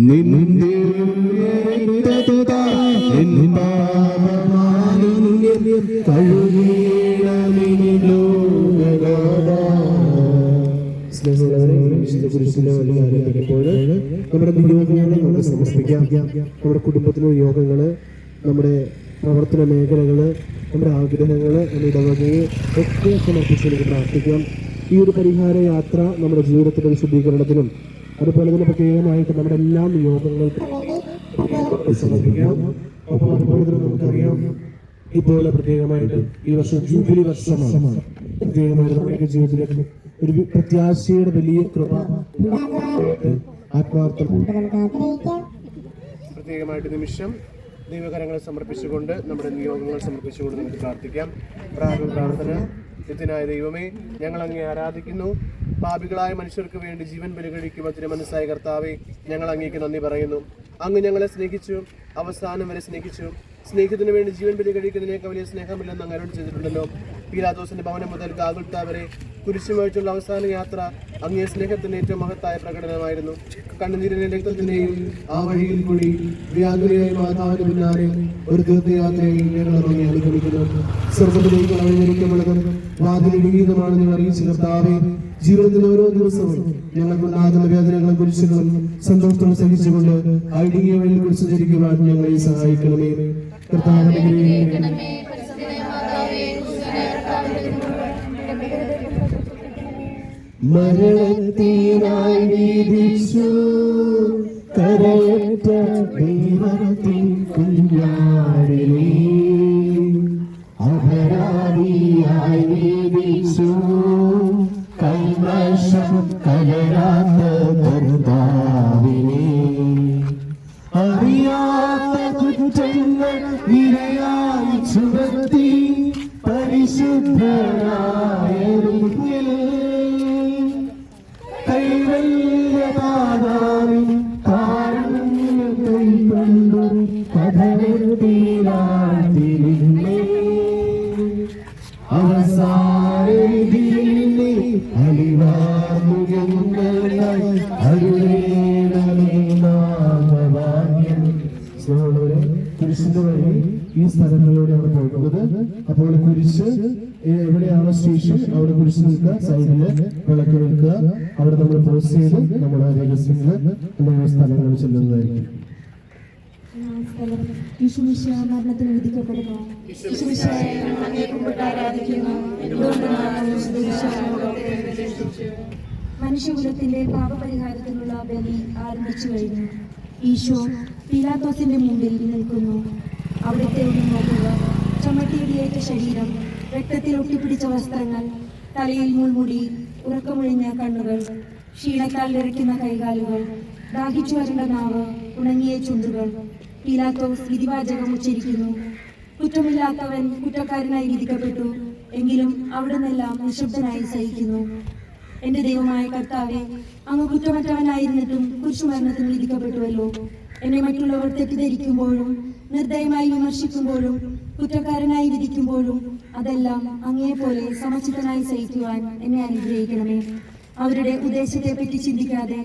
നിന്റെ നമ്മുടെ നിയോഗങ്ങളെ നമുക്ക് സമർപ്പിക്കാം. നമ്മുടെ കുടുംബത്തിലെ യോഗങ്ങള്, നമ്മുടെ പ്രവർത്തന മേഖലകള്, നമ്മുടെ ആഗ്രഹങ്ങള്, നമ്മുടെ ഇടവകയെ ഒക്കെ സമർപ്പിച്ച് നമുക്ക് പ്രാർത്ഥിക്കാം. ഈ ഒരു പരിഹാര യാത്ര നമ്മുടെ ജീവിതത്തിന്റെ വിശുദ്ധീകരണത്തിനും അതുപോലെ തന്നെ പ്രത്യേകമായിട്ട് നമ്മുടെ എല്ലാ നിയോഗങ്ങൾക്കും സമർപ്പിക്കാം. അപ്പോൾ അതുപോലെ തന്നെ നമുക്കറിയാം, ഇപ്പോൾ പ്രത്യേകമായിട്ട് ഈ വർഷം ജൂബിലി വർഷമാണ്. പ്രത്യേകമായിട്ട് നമ്മുടെ ജീവിതത്തിലേക്ക് ഒരു പ്രത്യാശയുടെ വലിയ കൃപ ആത്മാർത്ഥം പ്രത്യേകമായിട്ട് നിമിഷം ദൈവകരങ്ങളെ സമർപ്പിച്ചുകൊണ്ട് നമ്മുടെ നിയോഗങ്ങൾ സമർപ്പിച്ചുകൊണ്ട് നമുക്ക് പ്രാർത്ഥിക്കാം. പ്രാർത്ഥന. നിത്യനായ ദൈവമേ, ഞങ്ങൾ അങ്ങേ ആരാധിക്കുന്നു. പാപികളായ മനുഷ്യർക്ക് വേണ്ടി ജീവൻ ബലികഴിക്കും തിരുമനസ്സായ കർത്താവേ, ഞങ്ങൾ അങ്ങേക്ക് നന്ദി പറയുന്നു. അങ്ങ് ഞങ്ങളെ സ്നേഹിച്ചു, അവസാനം വരെ സ്നേഹിച്ചു. സ്നേഹത്തിന് വേണ്ടി ജീവൻ ബലി കഴിക്കുന്നതിനേക്കാൾ വലിയ സ്നേഹമില്ലെന്ന് അങ്ങ് അരുളി ചെയ്തിട്ടുണ്ടല്ലോ. പീലാത്തോസിന്റെ ഭവനം മുതൽ ഗാഗുൽത്ത വരെ കുരിശുമായിട്ടുള്ള അവസാന യാത്ര അങ്ങേ സ്നേഹത്തിന്റെ ഏറ്റവും മഹത്തായ പ്രകടനമായിരുന്നു. കണ്ണുനീരിന്റെ രക്തത്തിന്റെയും ആ വഴിയിൽ കൂടി വ്യാകുലയായ മാതാവിന് പിന്നാലെ ഒരു തീർത്ഥയാത്രയെ ഞങ്ങൾ അങ്ങേ അനുഗമിക്കുന്നു. സ്വർഗത്തിലേക്ക് അഴിഞ്ഞിരിക്കുമ്പോഴത് വാതിലിടുങ്ങിയതുമാണ് നിങ്ങൾ അറിയിച്ച കർത്താവേ. ജീവിതത്തിലെ ഓരോ ദിവസവും ഞങ്ങൾക്കുണ്ടാകുന്ന വേദനകളും കുരിശുകളും സന്തോഷത്തോടെ സഹിച്ചുകൊണ്ട് ഐഡിയ വഴിയിൽ കുറിച്ച് ധരിക്കുവാൻ ഞങ്ങളെ സഹായിക്കണമേ. കർത്താവിനെ മരണത്തിനായി വിധിച്ചു കരയറ്റ ദൈവത്തിൻ കുഞ്ഞാടിനെ അപരാധിയായി വിധിച്ചു കൈവശം കലരാത്ത കർത്താവിനെ അറിയാത്ത കുറ്റങ്ങൾ ഇരയായി ചുമത്തി പരിശുദ്ധനായ കൈവല്യപാതാവിൻ കാരുണ്യത്തെ കണ്ടു കഥനത്തിലാതിരില്ലേ അവസാനവിധിയിലെ അലിവാമുഖങ്ങളായി അരുളേണമേ നാമവാക്യം. കുരിശിന്റെ വഴി ഈ സ്ഥലങ്ങളിലൂടെയാണ് പോകുന്നത്. അപ്പോൾ കുരിശ് എവിടെയാണോ സ്റ്റേഷൻ അവിടെ കുരിശ് നിൽക്കുക, സൈഡില് വിളക്ക് നിൽക്കുക. അവിടെ നമ്മൾ പോസ്റ്റ് ചെയ്ത് നമ്മുടെ രഹസ്യങ്ങൾ നമ്മുടെ സ്ഥലങ്ങളിൽ ചെല്ലുന്നതായിരിക്കും. മരണത്തിന് വിധിക്കപ്പെടുന്നു. മനുഷ്യകുലത്തിന്റെ പാപപരിഹാരത്തിനുള്ള ബലി ആരംഭിച്ചു കഴിഞ്ഞു. ഈശോ പീലാത്തോസിന്റെ മുമ്പിൽ നിൽക്കുന്നു. അവിടുത്തെ ഒന്ന് നോക്കുക. ചുമട്ടിയിടിയേറ്റ ശരീരം, രക്തത്തിൽ ഒട്ടിപ്പിടിച്ച വസ്ത്രങ്ങൾ, തലയിൽ മുൾമുടി, ഉറക്കമൊഴിഞ്ഞ കണ്ണുകൾ, ക്ഷീണത്താൽ വിറയ്ക്കുന്ന കൈകാലുകൾ, ദാഹിച്ചു വരേണ്ട നാവ്, ഉണങ്ങിയ ചുണ്ടുകൾ. പീലാത്തോസ് വിധിവാചകം ഉച്ചരിക്കുന്നു. കുറ്റമില്ലാത്തവൻ കുറ്റക്കാരനായി വിധിക്കപ്പെട്ടു, എങ്കിലും അവിടെ നിന്നെല്ലാം നിശബ്ദനായി സഹിക്കുന്നു. എന്റെ ദൈവമായ കർത്താവെ, അങ്ങ് കുറ്റമറ്റവനായിരുന്നിട്ടും കുരിശുമരണത്തിന് വിധിക്കപ്പെട്ടുവല്ലോ. എന്നെ മറ്റുള്ളവർ തെറ്റിദ്ധരിക്കുമ്പോഴും നിർദ്ദയമായി വിമർശിക്കുമ്പോഴും കുറ്റക്കാരനായി വിധിക്കുമ്പോഴും അതെല്ലാം അങ്ങേപോലെ സമചിത്തനായി സഹിക്കുവാൻ എന്നെ അനുഗ്രഹിക്കണമേ. അവരുടെ ഉദ്ദേശത്തെ പറ്റി ചിന്തിക്കാതെ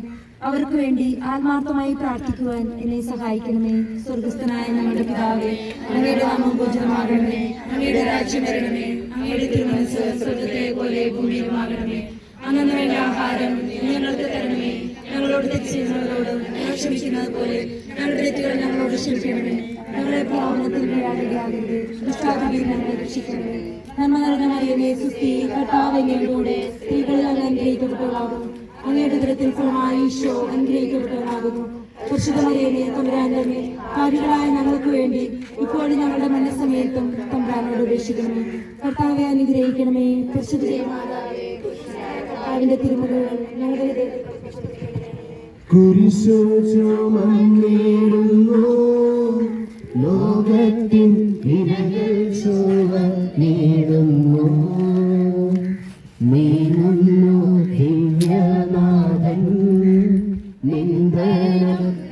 അവർക്ക് വേണ്ടി ആത്മാർത്ഥമായി പ്രാർത്ഥിക്കുവാൻ എന്നെ സഹായിക്കണമേ. സ്വർഗസ്ഥനായ ഞങ്ങളുടെ പിതാവേ, അങ്ങയുടെ നാമം പൂജിതമാകണമേ. അങ്ങയുടെ രാജ്യം വരണമേ. അങ്ങയുടെ തിരുമനസ്സ് സ്വർഗത്തെ പോലെ ഭൂമിയിലുമാകണമേ. അന്നു വേണ്ട ആഹാരം ഞങ്ങൾക്ക് തരണമേ. ഞങ്ങളോട് തെറ്റ് ചെയ്യുന്നവരോട് ഞങ്ങൾ ക്ഷമിക്കുന്നത് പോലെ ഞങ്ങളുടെ തെറ്റുകൾ ഞങ്ങളോട് ക്ഷമിക്കണമേ. ഞങ്ങളെ പാവനത്തിൽ വീഴാതിരിക്കരുത്, ദുഷ്ടാരൂപിയിൽ ഞങ്ങളെ രക്ഷിക്കണമേ. നന്മ നിറഞ്ഞ മറിയമേ, സുസ്തി, കർത്താവ് അങ്ങയുടെ കൂടെ സ്ത്രീകളിൽ അങ്ങ് അനുഗ്രഹിക്കപ്പെട്ടവളാകുന്നു. അങ്ങയുടെ ഉദരത്തിൽ ഫലമായ ഈശോ അനുഗ്രഹിക്കപ്പെട്ടവനാകുന്നു. പരിശുദ്ധ മറിയമേ, തമ്പുരാന്റെ അമ്മേ, പാപികളായ ഞങ്ങൾക്ക് വേണ്ടി ഇപ്പോഴും ഞങ്ങളുടെ മരണസമയത്തും തമ്പുരാനോട് അപേക്ഷിക്കണമേ. കർത്താവെ അനുഗ്രഹിക്കണമേ. പരിശുദ്ധ കർത്താവിന്റെ തിരുമുഖങ്ങൾ ഞങ്ങളുടെ കുരിശു ചുമന്നിടുന്നു ലോകത്തിൻ ഇരകൾ ചുവന്നിടുന്നു നീങ്ങുന്നു ദിവ്യനാഥൻ നിന്ദന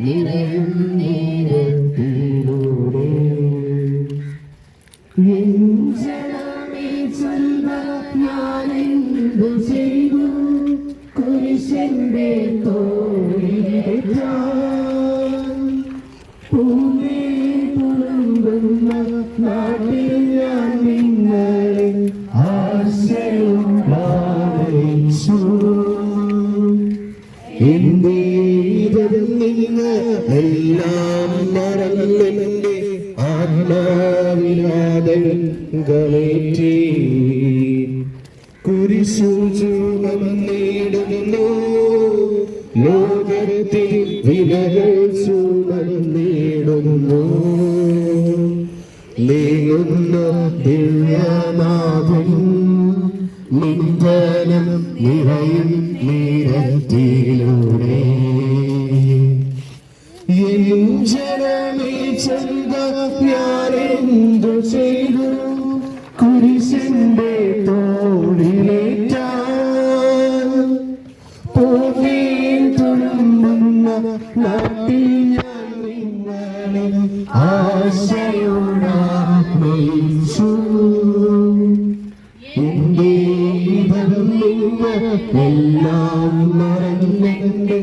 നിറയും നേരത്തിലൂടെ ജനമേ ചൊല്ല ഞാനെന്തു ചെയ്തു കുരിശന്റെ തോളിലേറ്റാ അംഗമേറ്റി കുരിശു ചുമന്നിടുന്നു ലോകത്തിൽ വിലകൾ ചുമന്നിടുന്നു നീങ്ങുന്ന ദിവ്യനാഥൻ നിന്ദനം നിറയും നീരത്തിലൂടെ എൻ ജനമേ ചന്ത ഞാനെന്തു ചെയ്തു കുരിശിന്റെ തോളിലേറ്റാൻ പൂർണ്ണീൻ തുളുമ്പുന്ന നാട്ടിൽ ഞാൻ നിങ്ങളെ ആശയോടാമയിച്ചു എന്റെ ഇതം എല്ലാം മറന്നെന്റെ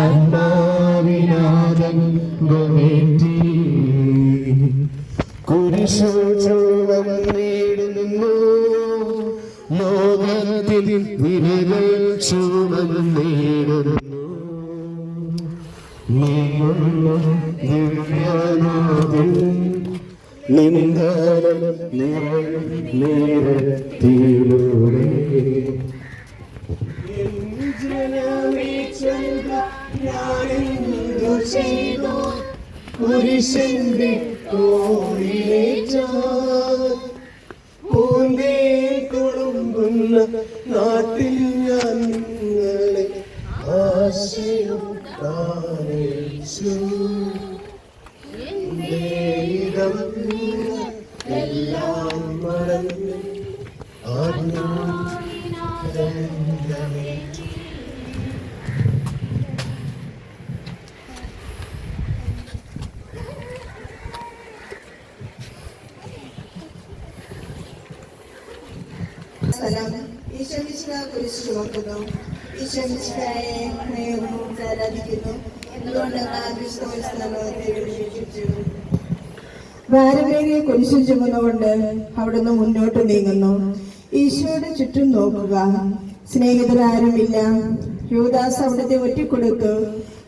ആത്മാവിനാദം ഗമേറ്റി കുരിശു ചുമന്നിടുന്നു ലോകത്തിൽ വിരകൾ ചുമന്നിടുന്നു ദിവ്യനാഥൻ നിന്ദനം നിറയും നീരത്തിലൂടെ കുരിശന്റെ തോളിലേറ്റൂന്നേ തുളുമ്പുന്ന നാട്ടിൽ ഞാൻ നിങ്ങളെ ആശയം കാണിച്ചു എല്ലാം മറന്ന് കുരിശ് ചുമക്കുന്നു ഈശ്വരയെ ആരാധിക്കുന്നു എന്തുകൊണ്ട് ഭാരമേറിയ കുരിശ് ചുമന്നുകൊണ്ട് അവിടുന്ന് മുന്നോട്ട് നീങ്ങുന്നു. ഈശോയുടെ ചുറ്റും നോക്കുക, സ്നേഹിതരാരുമില്ല. യൂദാസ് അവിടുത്തെ ഒറ്റിക്കൊടുത്തു,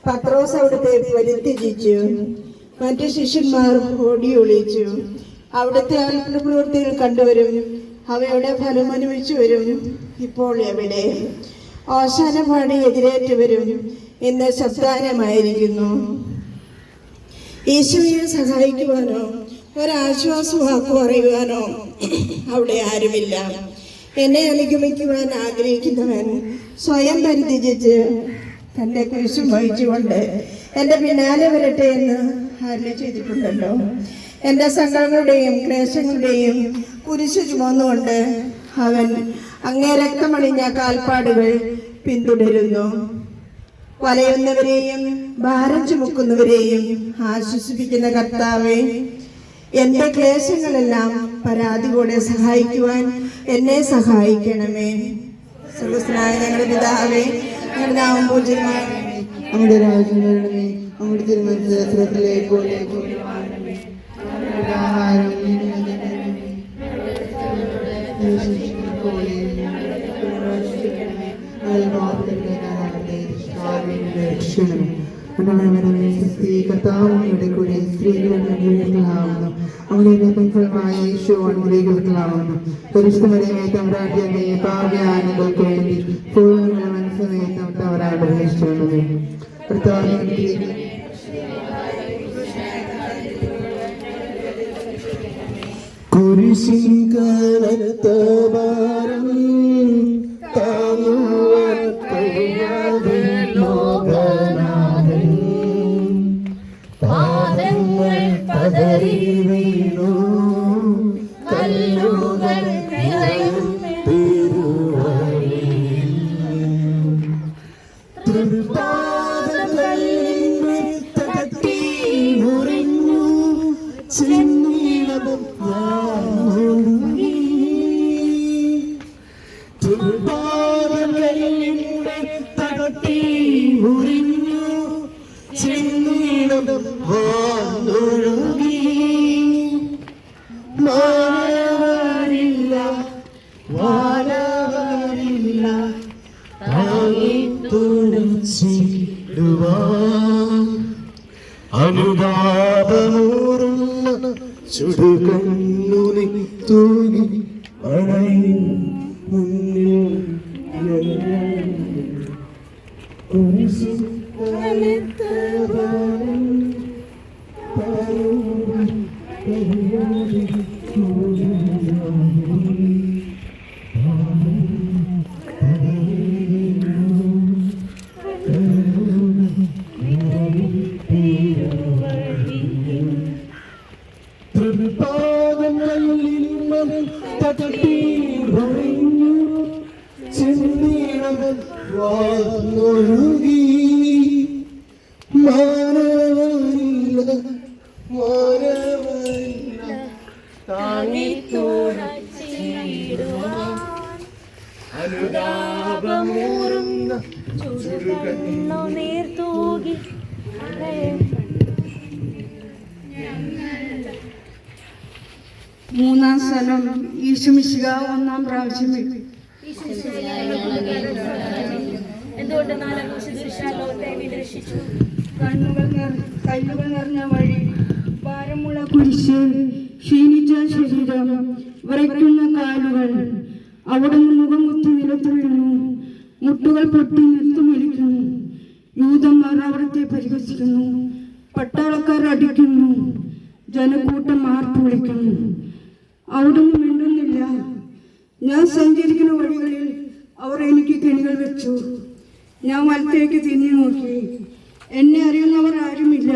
പത്രോസ് അവിടുത്തെ പരിത്യജിച്ചു, മറ്റു ശിഷ്യന്മാർ ഓടി ഒളിച്ചു. അവിടുത്തെ അത്ഭുത പ്രവൃത്തികൾ കണ്ടുവരും, അവയുടെ ഫലം അനുഭവിച്ചു വരും. ഇപ്പോൾ എവിടെ? ഓശാന പാടി എതിരേറ്റു വരും എന്ന് ശബ്ദാനമായിരിക്കുന്നു. ഈശോയെ സഹായിക്കുവാനോ ഒരാശ്വാസ വാക്കു പറയുവാനോ അവിടെ ആരുമില്ല. എന്നെ അനുഗമിക്കുവാൻ ആഗ്രഹിക്കുന്നവൻ സ്വയം പരിത്യജിച്ച് തൻ്റെ കുരിശും വഹിച്ചുകൊണ്ട് എൻ്റെ പിന്നാലെ വരട്ടെ എന്ന് അരുളി ചെയ്തിട്ടുണ്ടല്ലോ. എൻ്റെ സങ്കടങ്ങളുടെയും ക്ലേശങ്ങളുടെയും കുരിശു ചുമന്നുകൊണ്ട് അവൻ അങ്ങേ രക്തമണിഞ്ഞ കാൽപ്പാടുകൾ പിന്തുടരുന്നു. വലയുന്നവരെയും ഭാരം ചുമക്കുന്നവരെയും ആശ്വസിപ്പിക്കുന്ന കർത്താവേ, എൻ്റെ ക്ലേശങ്ങളെല്ലാം പരാതിയോടെ സഹായിക്കുവാൻ എന്നെ സഹായിക്കണമേ. സർവ്വസ്നായ ഞങ്ങളുടെ പിതാവേ, ഞങ്ങളുടെ നാമം പൂജിതമാകണമേ, നമ്മുടെ രാജ്യം വരണമേ, നമ്മുടെ തിരുമനസ്സിലേക്ക് കർത്താവിന്റെ കൂടെ സ്ത്രീകളാവുന്നു. അവളുടെ പെൺഫലമായ ഈശോ അനുഗ്രഹികളാവുന്നു. പരിശുദ്ധമറിയമേ തമ്പുരാന്റെ പാവ്യാനുകൾക്ക് വേണ്ടി പൂർണ്ണ മനസ്സമേതം തവരാണ്ട് പ്രവേശിച്ചുകൊണ്ടത് കുരിശിൻ കനത്ത ഭാരം താങ്ങുവാൻ കഴിയാതെ ലോകനാഥൻ പാദങ്ങൾ പതറി വീണു, കല്ലുകൾ നിറയും തിരുവഴിയിൽ തൃപ്പാദങ്ങളിൽ തട്ടി മുറിഞ്ഞു ചെന്നീടം തട്ടി മുറിഞ്ഞു ചെന്നീടം വാനൊഴുകി. മാനവരില്ല വാനവരില്ല താങ്ങി തുണച്ചിടുവാൻ അനുതാപമൂറുന്ന ചുടുകണ്ണുനി തൂകി അണയും മുന്നിൽ ഒഴുകി മാനവരില്ല അനുതാപമൂറുന്ന നേർത്തൂകി മൂന്നാം സ്ഥലം ഈശോമിശിഹ ഒന്നാം പ്രാവശ്യം എന്തുകൊണ്ട് ലോകത്തെ വിരക്ഷിച്ചു കല്ലുകൾ നിറഞ്ഞ വഴി, ഭാരമുള്ള കുരിശ്, ക്ഷീണിച്ച ശരീരം, വിറയ്ക്കുന്ന കാലുകൾ. അവിടുന്ന് മുഖം കുത്തി നിലത്ത് വീഴുന്നു, മുട്ടുകൾ പൊട്ടി നിർത്തുമലിക്കുന്നു. യൂതന്മാർ അവിടത്തെ പരിഹസിക്കുന്നു, പട്ടാളക്കാർ അടിക്കുന്നു, ജനക്കൂട്ടം ആർത്തു വിളിക്കുന്നു. അവിടുന്ന് മിണ്ടുന്നില്ല. ഞാൻ സഞ്ചരിക്കുന്ന വഴികളിൽ അവർ എനിക്ക് കെണികൾ വെച്ചു. ഞാൻ വലത്തേക്ക് തിരിഞ്ഞു നോക്കി, എന്നെ അറിയുന്നവർ ആരുമില്ല.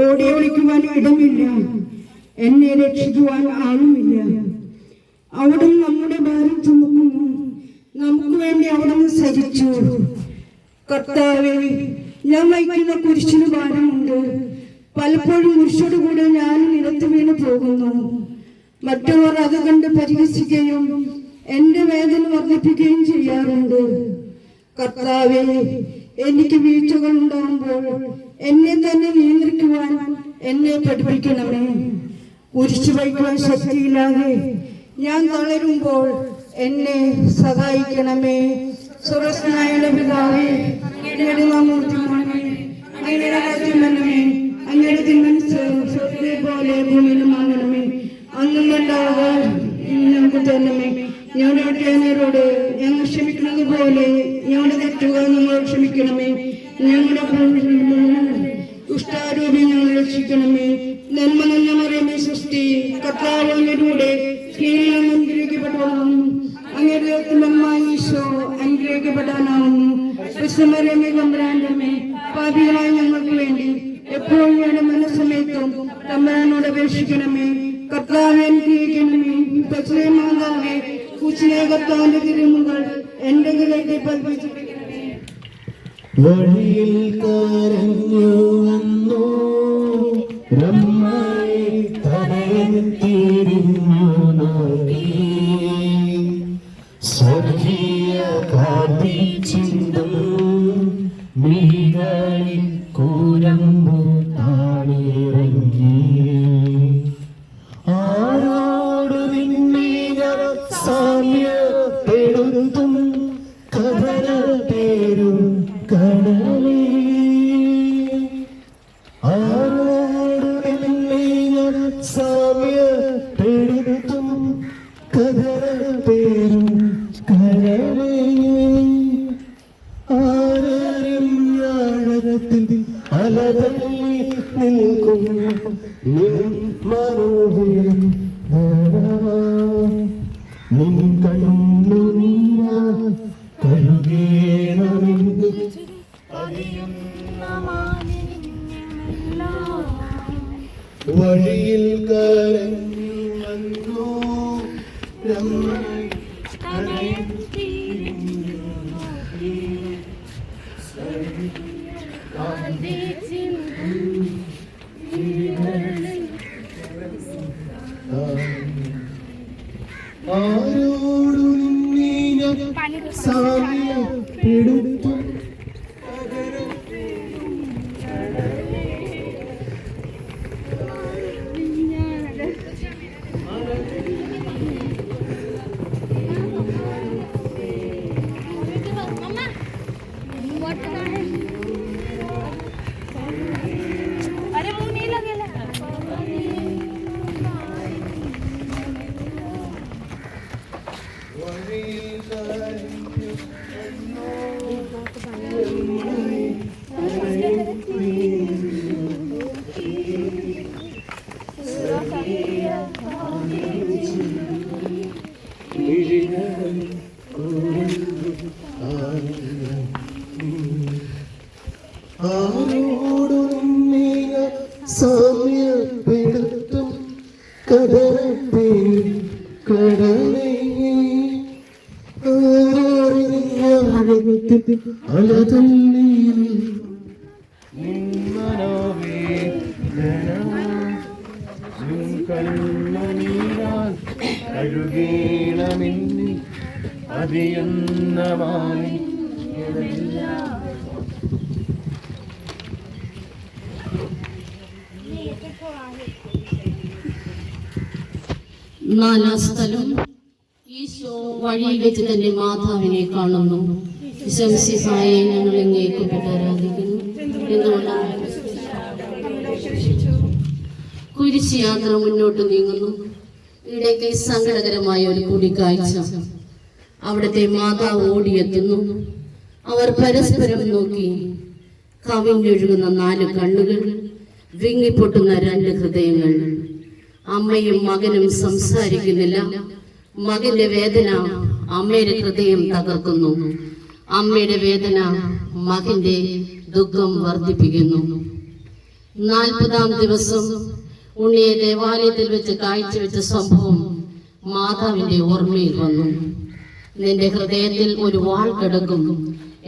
ഓടി ഒളിക്കുവാൻ ഇടമില്ല, എന്നെ രക്ഷിക്കുവാൻ ആളുമില്ല. അവിടുന്ന് നമ്മുടെ ഭാരം ചുമക്കുന്നു, നമുക്ക് വേണ്ടി അവിടുന്ന് സഹിച്ചു. കർത്താവേ, ഞാൻ വഹിക്കുന്ന കുരിശിന് ഭാരമുണ്ട്. പലപ്പോഴും കുരിശോട് കൂടെ ഞാൻ നിലത്ത് വീണ് പോകുന്നു. മറ്റവർ അത് കണ്ട് പരിഹസിക്കുകയും എന്റെ വേദന വർദ്ധിപ്പിക്കുകയും ചെയ്യാറുണ്ട്. കർത്താവേ, എനിക്ക് വീഴ്ചകൾ ഉണ്ടാകുമ്പോൾ എന്നെ തന്നെ നിയന്ത്രിക്കുവാൻ എന്നെ പഠിപ്പിക്കണമേ. കുരിശ് വഹിക്കുവാൻ ശക്തിയില്ലാതെ ഞാൻ തളരുമ്പോൾ എന്നെ സഹായിക്കണമേ. സ്വർഗ്ഗസ്ഥനായ പിതാവേ, അങ്ങയുടെ നാമം ഉന്നതമാകണമേ, അങ്ങയുടെ രാജ്യം വരണമേ, അങ്ങയുടെ തിരുമനസ്സ് സ്വർഗ്ഗത്തിലെ പോലെ ഭൂമിയിലുമാകണമേ. അന്നും ഉണ്ടാവുക ഞങ്ങൾക്ക് തരണമേ. ഞങ്ങളുടെ വീട്ടുകാരോട് ഞങ്ങൾ ക്ഷമിക്കുന്നത് പോലെ ഞങ്ങളുടെ തെറ്റുകൾ ഞങ്ങൾ ക്ഷമിക്കണമേ. ഞങ്ങളുടെ ദുഷ്ടാരൂപി ഞങ്ങൾ രക്ഷിക്കണമേ. നന്മ നല്ല മറിയമേ സൃഷ്ടി, കർത്താവ് അങ്ങയുടെ സ്ത്രീയിൽ അനുഗ്രഹിക്കപ്പെട്ടവളാകുന്നു. അങ്ങയുടെ ദൈവത്തിനമ്മ ഈശോ അനുഗ്രഹിക്കപ്പെടാനാവുന്നു. വിശ്വമറിയമേ തമ്പുരാന്റെ അമ്മേ, പാപികളായ ഞങ്ങൾക്ക് വേണ്ടി എപ്പോഴും ഞങ്ങളുടെ മനസ്സമയത്തും തമ്പുരാനോട് അപേക്ഷിക്കണമേ. കർത്താവെ അനുഗ്രഹിക്കണമേ. മാതാവേ, കുച്ചിലെ കർത്താവിന്റെ തിരുമുകൾ എന്റെ ഹൃദയത്തെ പതിപ്പിച്ചിരിക്കണമേ. വഴിയിൽ കരഞ്ഞു വന്നു ബ്രഹ്മയെ തടയാൻ തിരിഞ്ഞു നോക്കി. സ്വർഗീയ കാന്തി ചിന്തും മീകളിൽ കൂരമ്പു താണിറങ്ങി. ആരോട് നിന്നെ സാമ്യപ്പെടുത്തും കഥന പേരും കടലേ. ആരോട് നിന്നെ സാമ്യപ്പെടുത്തും കഥന പേരും കടലേ. ആരും ഞാഴത്തിൽ അലതല്ലി നിൽക്കും മനോഹരം നിൻ കണ്ണു നീര കഴുകേണമെന്ന് വഴിയിൽ കരഞ്ഞു വന്നു ആരോടു നിന്നെ ഞാൻ സാമ്യപ്പെടുത്തും ആരോടു നിന്നെ സാമ്യപ്പെടുത്തും കടത്തെ കടലേ കഴുകീണമെന്നിൽ അതിയെന്നമായി നാലാം സ്ഥലം ഈശോ വഴിയിൽ വെച്ച് തന്നെ മാതാവിനെ കാണുന്നു. ശംസിഹായെ ഞങ്ങൾ എങ്ങേക്കപ്പെട്ട് ആരാധിക്കുന്നു. എന്തുകൊണ്ടാണ് കുരിശ് യാത്ര മുന്നോട്ട് നീങ്ങുന്നു. ഇടയ്ക്ക് സങ്കടകരമായ ഒരു കൂടിക്കാഴ്ച. അവിടുത്തെ മാതാവ് ഓടിയെത്തുന്നു. അവർ പരസ്പരം നോക്കി. കവിഞ്ഞൊഴുകുന്ന 4 കണ്ണുകൾ, വിങ്ങിപ്പൊട്ടുന്ന 2 ഹൃദയങ്ങൾ. അമ്മയും മകനും സംസാരിക്കുന്നില്ല. മകന്റെ വേദന അമ്മയുടെ ഹൃദയം തകർക്കുന്നു. അമ്മയുടെ വേദന മകന്റെ ദുഃഖം വർദ്ധിപ്പിക്കുന്നു. 40-ാം ദിവസം ഉണ്ണിയെ ദേവാലയത്തിൽ വെച്ച് കാഴ്ചവെച്ച സംഭവം മാതാവിന്റെ ഓർമ്മയിൽ വന്നു. നിന്റെ ഹൃദയത്തിൽ ഒരു വാൾ കിടക്കും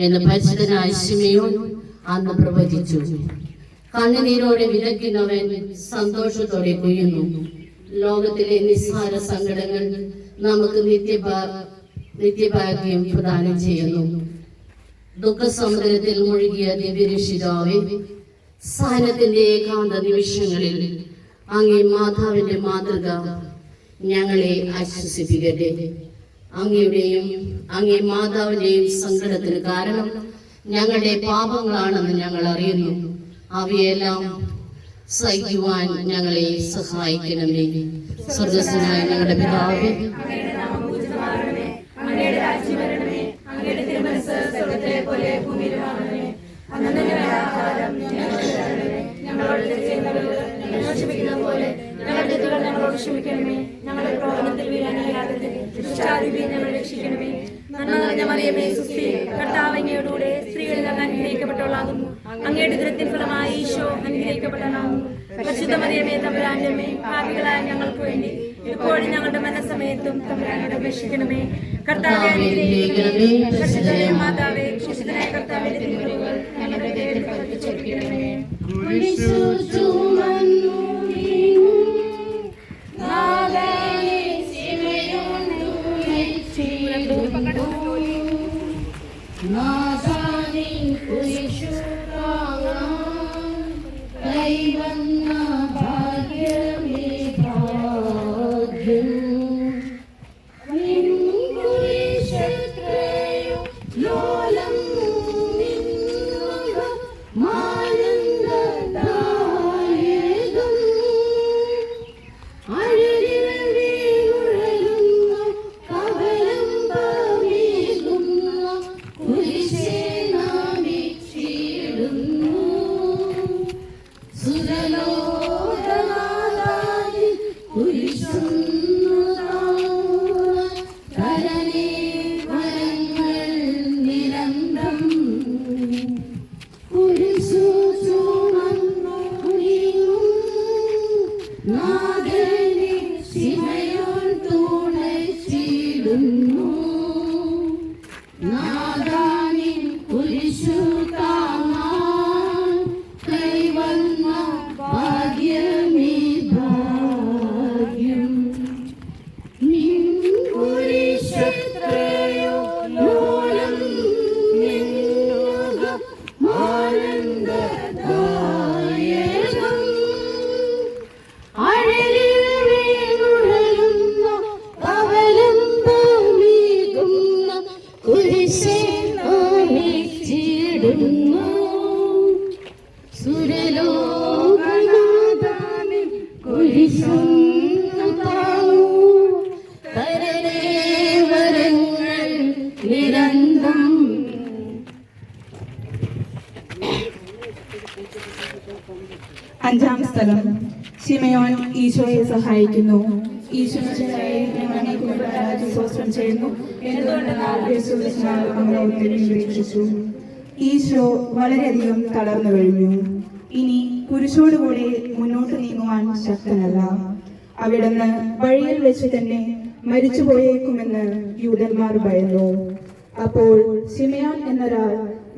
എന്ന് പരിശുദ്ധനായ ശിമയോൻ അന്ന് പ്രവചിച്ചു. കണ്ണുനീരോടെ വിതയ്ക്കുന്നവൻ സന്തോഷത്തോടെ കൊയ്യുന്നു. ലോകത്തിലെ നിസ്സാര സങ്കടങ്ങൾ നമുക്ക് നിത്യഭാഗ്യം പ്രദാനം ചെയ്യുന്നു. ദുഃഖസമുദ്രത്തിൽ മുഴുകിയ ദിവ്യരക്ഷിതാവേ, സഹനത്തിന്റെ ഏകാന്ത നിമിഷങ്ങളിൽ അങ്ങേ മാതാവിന്റെ മാതൃക ഞങ്ങളെ ആശ്വസിപ്പിക്കട്ടെ. അങ്ങയുടെയും അങ്ങേ മാതാവിന്റെയും സങ്കടത്തിന് കാരണം ഞങ്ങളുടെ പാപങ്ങളാണെന്ന് ഞങ്ങൾ അറിയുന്നു. അവയെല്ലാം സഹിക്കുവാൻ ഞങ്ങളെ സഹായിക്കണമേ. സ്വർഗ്ഗസ്ഥനായ ഞങ്ങളുടെ പിതാവേ, അങ്ങയുടെ രാജ്യം വരണമേ. അങ്ങയുടെ തിരുമനസ്സ് സ്വർഗ്ഗത്തിലെ പോലെ ഭൂമിയിലുമാകണമേ. അന്നത്തെ ആഹാരം ഞങ്ങൾക്ക് തരണമേ. ഞങ്ങളോട് തെറ്റ് ചെയ്യുന്നവരോട് ഞങ്ങൾ ക്ഷമിക്കുന്ന പോലെ ഞങ്ങളുടെ തെറ്റുകൾ ഞങ്ങളോട് ക്ഷമിക്കണമേ. ഞങ്ങളെ പ്രലോഭനത്തിൽ വീഴാനാകാതെ ദുഷ്ടാരൂപിയെ ഞങ്ങൾ രക്ഷിക്കണമേ. നന്മ നിറഞ്ഞ മറിയമേ, സുസ്ഥി, കർത്താവ് അങ്ങയോടുകൂടെ സ്ത്രീകളിൽ അങ്ങ് അനുഗ്രഹിക്കപ്പെട്ടവളാകുന്നു. അങ്ങയുടെ ഉദരത്തിൻ ഫലമായി ഈശോ അനുഗ്രഹിക്കപ്പെട്ടവനാകുന്നു. പരിശുദ്ധ മറിയമേ, തമ്പുരാന്റെ അമ്മേ, പാപികളായ ഞങ്ങൾക്ക് വേണ്ടി ഇപ്പോഴും ഞങ്ങളുടെ മനസ്സമയത്തും തമ്പുരാനോട് അപേക്ഷിക്കണമേ. കർത്താവേ, അനുഗ്രഹിക്കണമേ. പരിശുദ്ധനായ മാതാവേ, വിശുദ്ധനായ കർത്താവിന്റെ തിരുമുറിവുകൾ ഞങ്ങളുടെ പേരിൽ പതിപ്പിച്ചേൽപ്പിക്കണമേ. അഞ്ചാം സ്ഥലം ശിമയോൻ ഈശോയെ സഹായിക്കുന്നു. ഈശോയെ ഞങ്ങൾ സ്വസ്ത്രം ചെയ്യുന്നു. എന്തുകൊണ്ടെന്നാൽ യേശു അങ്ങയെ ഒത്തിരി രക്ഷിച്ചു. ഈശോ വളരെയധികം തളർന്നു കഴിഞ്ഞു. ഇനി കുരിശോടുകൂടി മുന്നോട്ട് നീങ്ങുവാൻ ശക്തനല്ല. അവിടുന്ന് വഴിയിൽ വെച്ച് തന്നെ മരിച്ചുപോയേക്കുമെന്ന് യൂദന്മാർ ഭയന്നു. അപ്പോൾ ശിമയോൻ എന്നൊരാൾ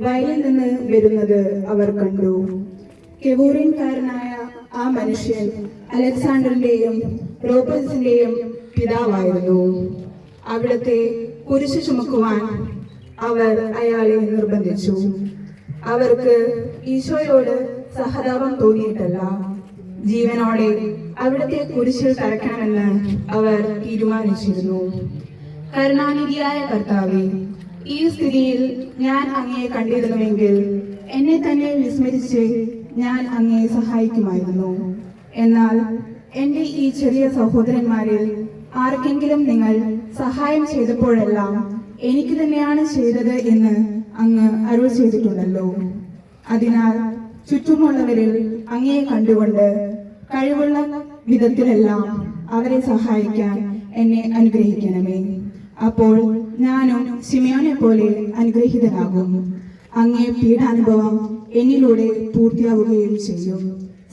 വയലിൽ നിന്ന് വരുന്നത് അവർ കണ്ടു. കെവൂറിൻകാരനായ ആ മനുഷ്യൻ അലക്സാണ്ടറിന്റെയും റോപ്പസിന്റെയും പിതാവായിരുന്നു. അവിടുത്തെ കുരിശ് ചുമക്കുവാൻ അവർ അയാളെ നിർബന്ധിച്ചു. അവർക്ക് ഈശോയോട് സഹതാപം തോന്നിയിട്ടല്ല, ജീവനോടെ അവിടുത്തെ കുരിശിൽ തറയ്ക്കണമെന്ന് അവർ തീരുമാനിച്ചിരുന്നു. കരുണാനിധിയായ കർത്താവേ, ഈ സ്ഥിതിയിൽ ഞാൻ അങ്ങയെ കണ്ടിരുന്നുവെങ്കിൽ എന്നെ തന്നെ വിസ്മരിച്ച് ഞാൻ അങ്ങയെ സഹായിക്കുമായിരുന്നു. എന്നാൽ എൻ്റെ ഈ ചെറിയ സഹോദരന്മാരിൽ ആർക്കെങ്കിലും നിങ്ങൾ സഹായം ചെയ്തപ്പോഴെല്ലാം എനിക്ക് തന്നെയാണ് ചെയ്തത് എന്ന് അങ്ങ് അരുൾ ചെയ്തിട്ടുണ്ടല്ലോ. അതിനാൽ ചുറ്റുമുള്ളവരിൽ അങ്ങയെ കണ്ടുകൊണ്ട് കഴിവുള്ള വിധത്തിലെല്ലാം അവരെ സഹായിക്കാൻ എന്നെ അനുഗ്രഹിക്കണമേ. അപ്പോൾ ഞാനും ശിമയോനെ പോലെ അനുഗ്രഹീതനാകും. അങ്ങേ പീഡാനുഭവം എന്നിലൂടെ പൂർത്തിയാവുകയും ചെയ്യും.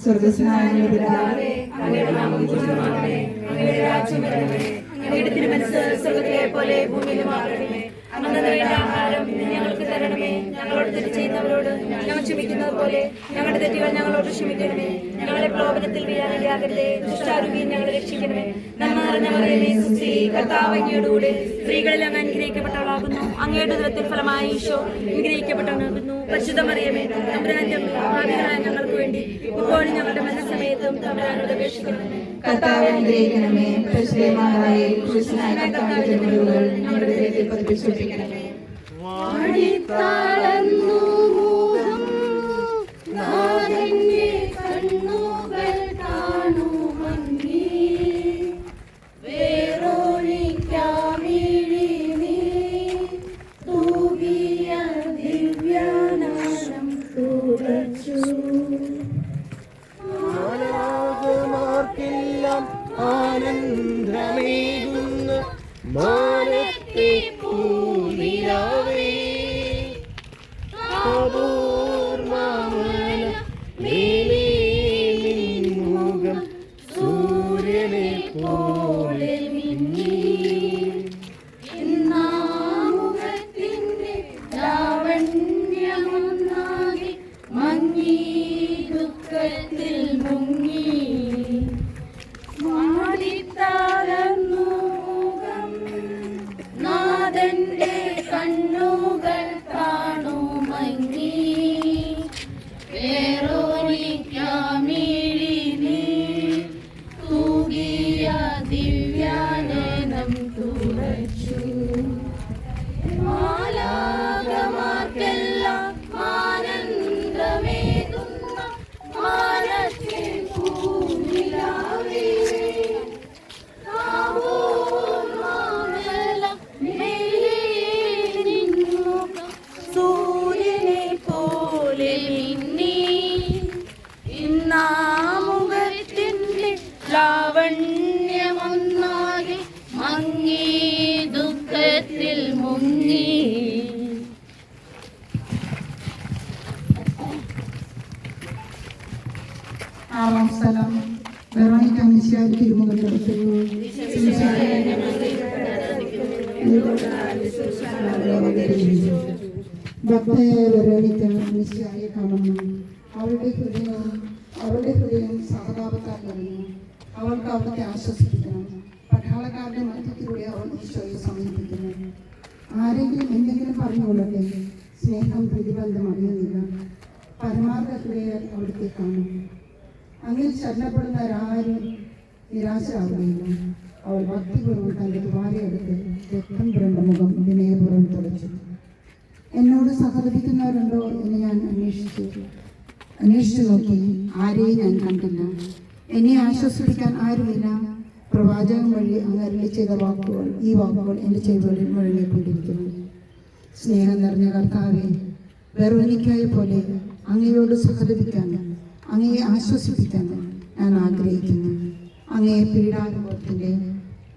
സ്വർഗസ്നായ പിതാവേ, അങ്ങയുടെ നാമം പൂജിതമാകണമേ, അങ്ങയുടെ രാജ്യം വരണമേ, അങ്ങയുടെ തിരുമനസ്സ് സ്വർഗ്ഗത്തിലെ പോലെ ഭൂമിയിലുമാകണമേ. അന്നു വേണ്ട ആഹാരം ഇന്ന് ഞങ്ങൾക്ക് തരണമേ. ഞങ്ങളോട് തെറ്റ് ചെയ്യുന്നവരോട് ഞങ്ങൾ ക്ഷമിക്കുന്നത് പോലെ ഞങ്ങളുടെ തെറ്റുകൾ ഞങ്ങളോട് ക്ഷമിക്കണമേ. ഞങ്ങളെ പ്രലോഭനത്തിൽ വീഴാനിടയാകരുതേ, ദുഷ്ടാരൂപിയിൽ ഞങ്ങളെ രക്ഷിക്കണമേ. നന്മ നിറഞ്ഞ മറിയമേ, സുസ്ത്രീ, കർത്താവ് അങ്ങയോടുകൂടെ സ്ത്രീകളിൽ അങ്ങ് അനുഗ്രഹിക്കപ്പെട്ടവളാകുന്നു. അങ്ങയുടെ ഉദരത്തിൻ ഫലമായി ഈശോ അനുഗ്രഹിക്കപ്പെട്ടവനാകുന്നു. പരിശുദ്ധ മറിയമേ, തമ്പുരാന്റെ അമ്മേ, പാപികളായ ഞങ്ങൾക്ക് വേണ്ടി ഇപ്പോഴും ഞങ്ങളുടെ മരണസമയത്തും തമ്പുരാനോട് അപേക്ഷിക്കണമേ. കർത്താവേ, അനുഗ്രഹിക്കണമേ. പരിശുദ്ധമായ ക്രിസ്തുനായ കർത്താവിന്റെ മുറിവുകൾ ഞങ്ങളുടെ ഹൃദയത്തിൽ പതിപ്പിച്ചുറപ്പിക്കണമേ. വാടിത്താളന്നു മുഖം നാഥന്റെ കണ്ണുകൾ കാണൂ ഭംഗി. വേറൊഴിക്കാമിഴി നീ തൂകിയ ദിവ്യനാശം തുടച്ചു. മാലാഖമാർക്കെല്ലാം ആനന്ദമേകുന്ന മാനത്തെ പൂനിലാവേ, താബോർമാമല മേലേ നിൻ മുഖം സൂര്യനെ പോലെ മിന്നി. മുഖത്തിന്റെ ലാവണ്യമൊന്നാകെ മങ്ങി ദുഃഖത്തിൽ മുങ്ങി. മാടിത്താളന്നു മുഖം നാഥന്റെ കണ്ണുകൾ കാണൂ മങ്ങി. വേറൊഴിക്കാമിഴി നീ തൂകിയ ദിവ്യാനനം തുറച്ചു. മാലാഖമാർക്കെല്ലാം ആനന്ദമേകുന്ന മാനത്തെ പൂനിലാവേ, താബോർമാമല മേലേ നിൻ മുഖം സൂര്യനെ പോലെ മിന്നി. ഇന്നാമുഖത്തിന്റെ ലാവണ്യമൊന്നാകെ മങ്ങി ദുഃഖത്തിൽ മുങ്ങി. ആറാം സ്ഥലം വെറോണിക്ക മിശിഹായുടെ തിരുമുഖം കൊടുക്കുന്നു. ഭക്തയായ വെറോണിക്ക മിശിഹായെ കാണുന്നു. അവളുടെ ഹൃദയം സഹതാപത്താൽ നിറഞ്ഞു. അവൾക്ക് അവിടുത്തെ ആശ്വസിപ്പിക്കണം. പട്ടാളക്കാരുടെ മധ്യത്തിലൂടെ അവൾ ഈശോയെ സമീപിക്കുന്നു. ആരെങ്കിലും എന്തെങ്കിലും പറഞ്ഞുകൊള്ളട്ടെ, സ്നേഹം പ്രതിബന്ധം അറിയുന്നില്ല. പരമാർത്ഥ ഹൃദയം അവിടുത്തെ കാണും. അങ്ങനെ ശരണപ്പെടുന്നവരാരും നിരാശരാകുകയില്ല. അവൾ ഭക്തിപൂർവ്വം തൻ്റെ തുവാലയെടുത്ത് രക്തം പുരണ്ട മുഖം വിനയപൂർവ്വം തുടച്ചു. എന്നോട് സഹകരിക്കുന്നവരുണ്ടോ എന്ന് ഞാൻ അന്വേഷിച്ചു നോക്കി. ആരെയും ഞാൻ കണ്ടില്ല. എന്നെ ആശ്വസിപ്പിക്കാൻ ആരുമില്ല. പ്രവാചകൻ വഴി അങ്ങ് അരുളി ചെയ്ത ഈ വാക്കുകൾ എൻ്റെ ചെവികളിൽ മുഴങ്ങിക്കൊണ്ടിരിക്കുന്നു. സ്നേഹം നിറഞ്ഞ കർത്താവേ, വെറോനിക്കയെ പോലെ അങ്ങയോട് സഹകരിക്കാനും അങ്ങയെ ആശ്വസിപ്പിക്കാനും ഞാൻ ആഗ്രഹിക്കുന്നു. അങ്ങയെ പീഡാനുഭവത്തിൻ്റെ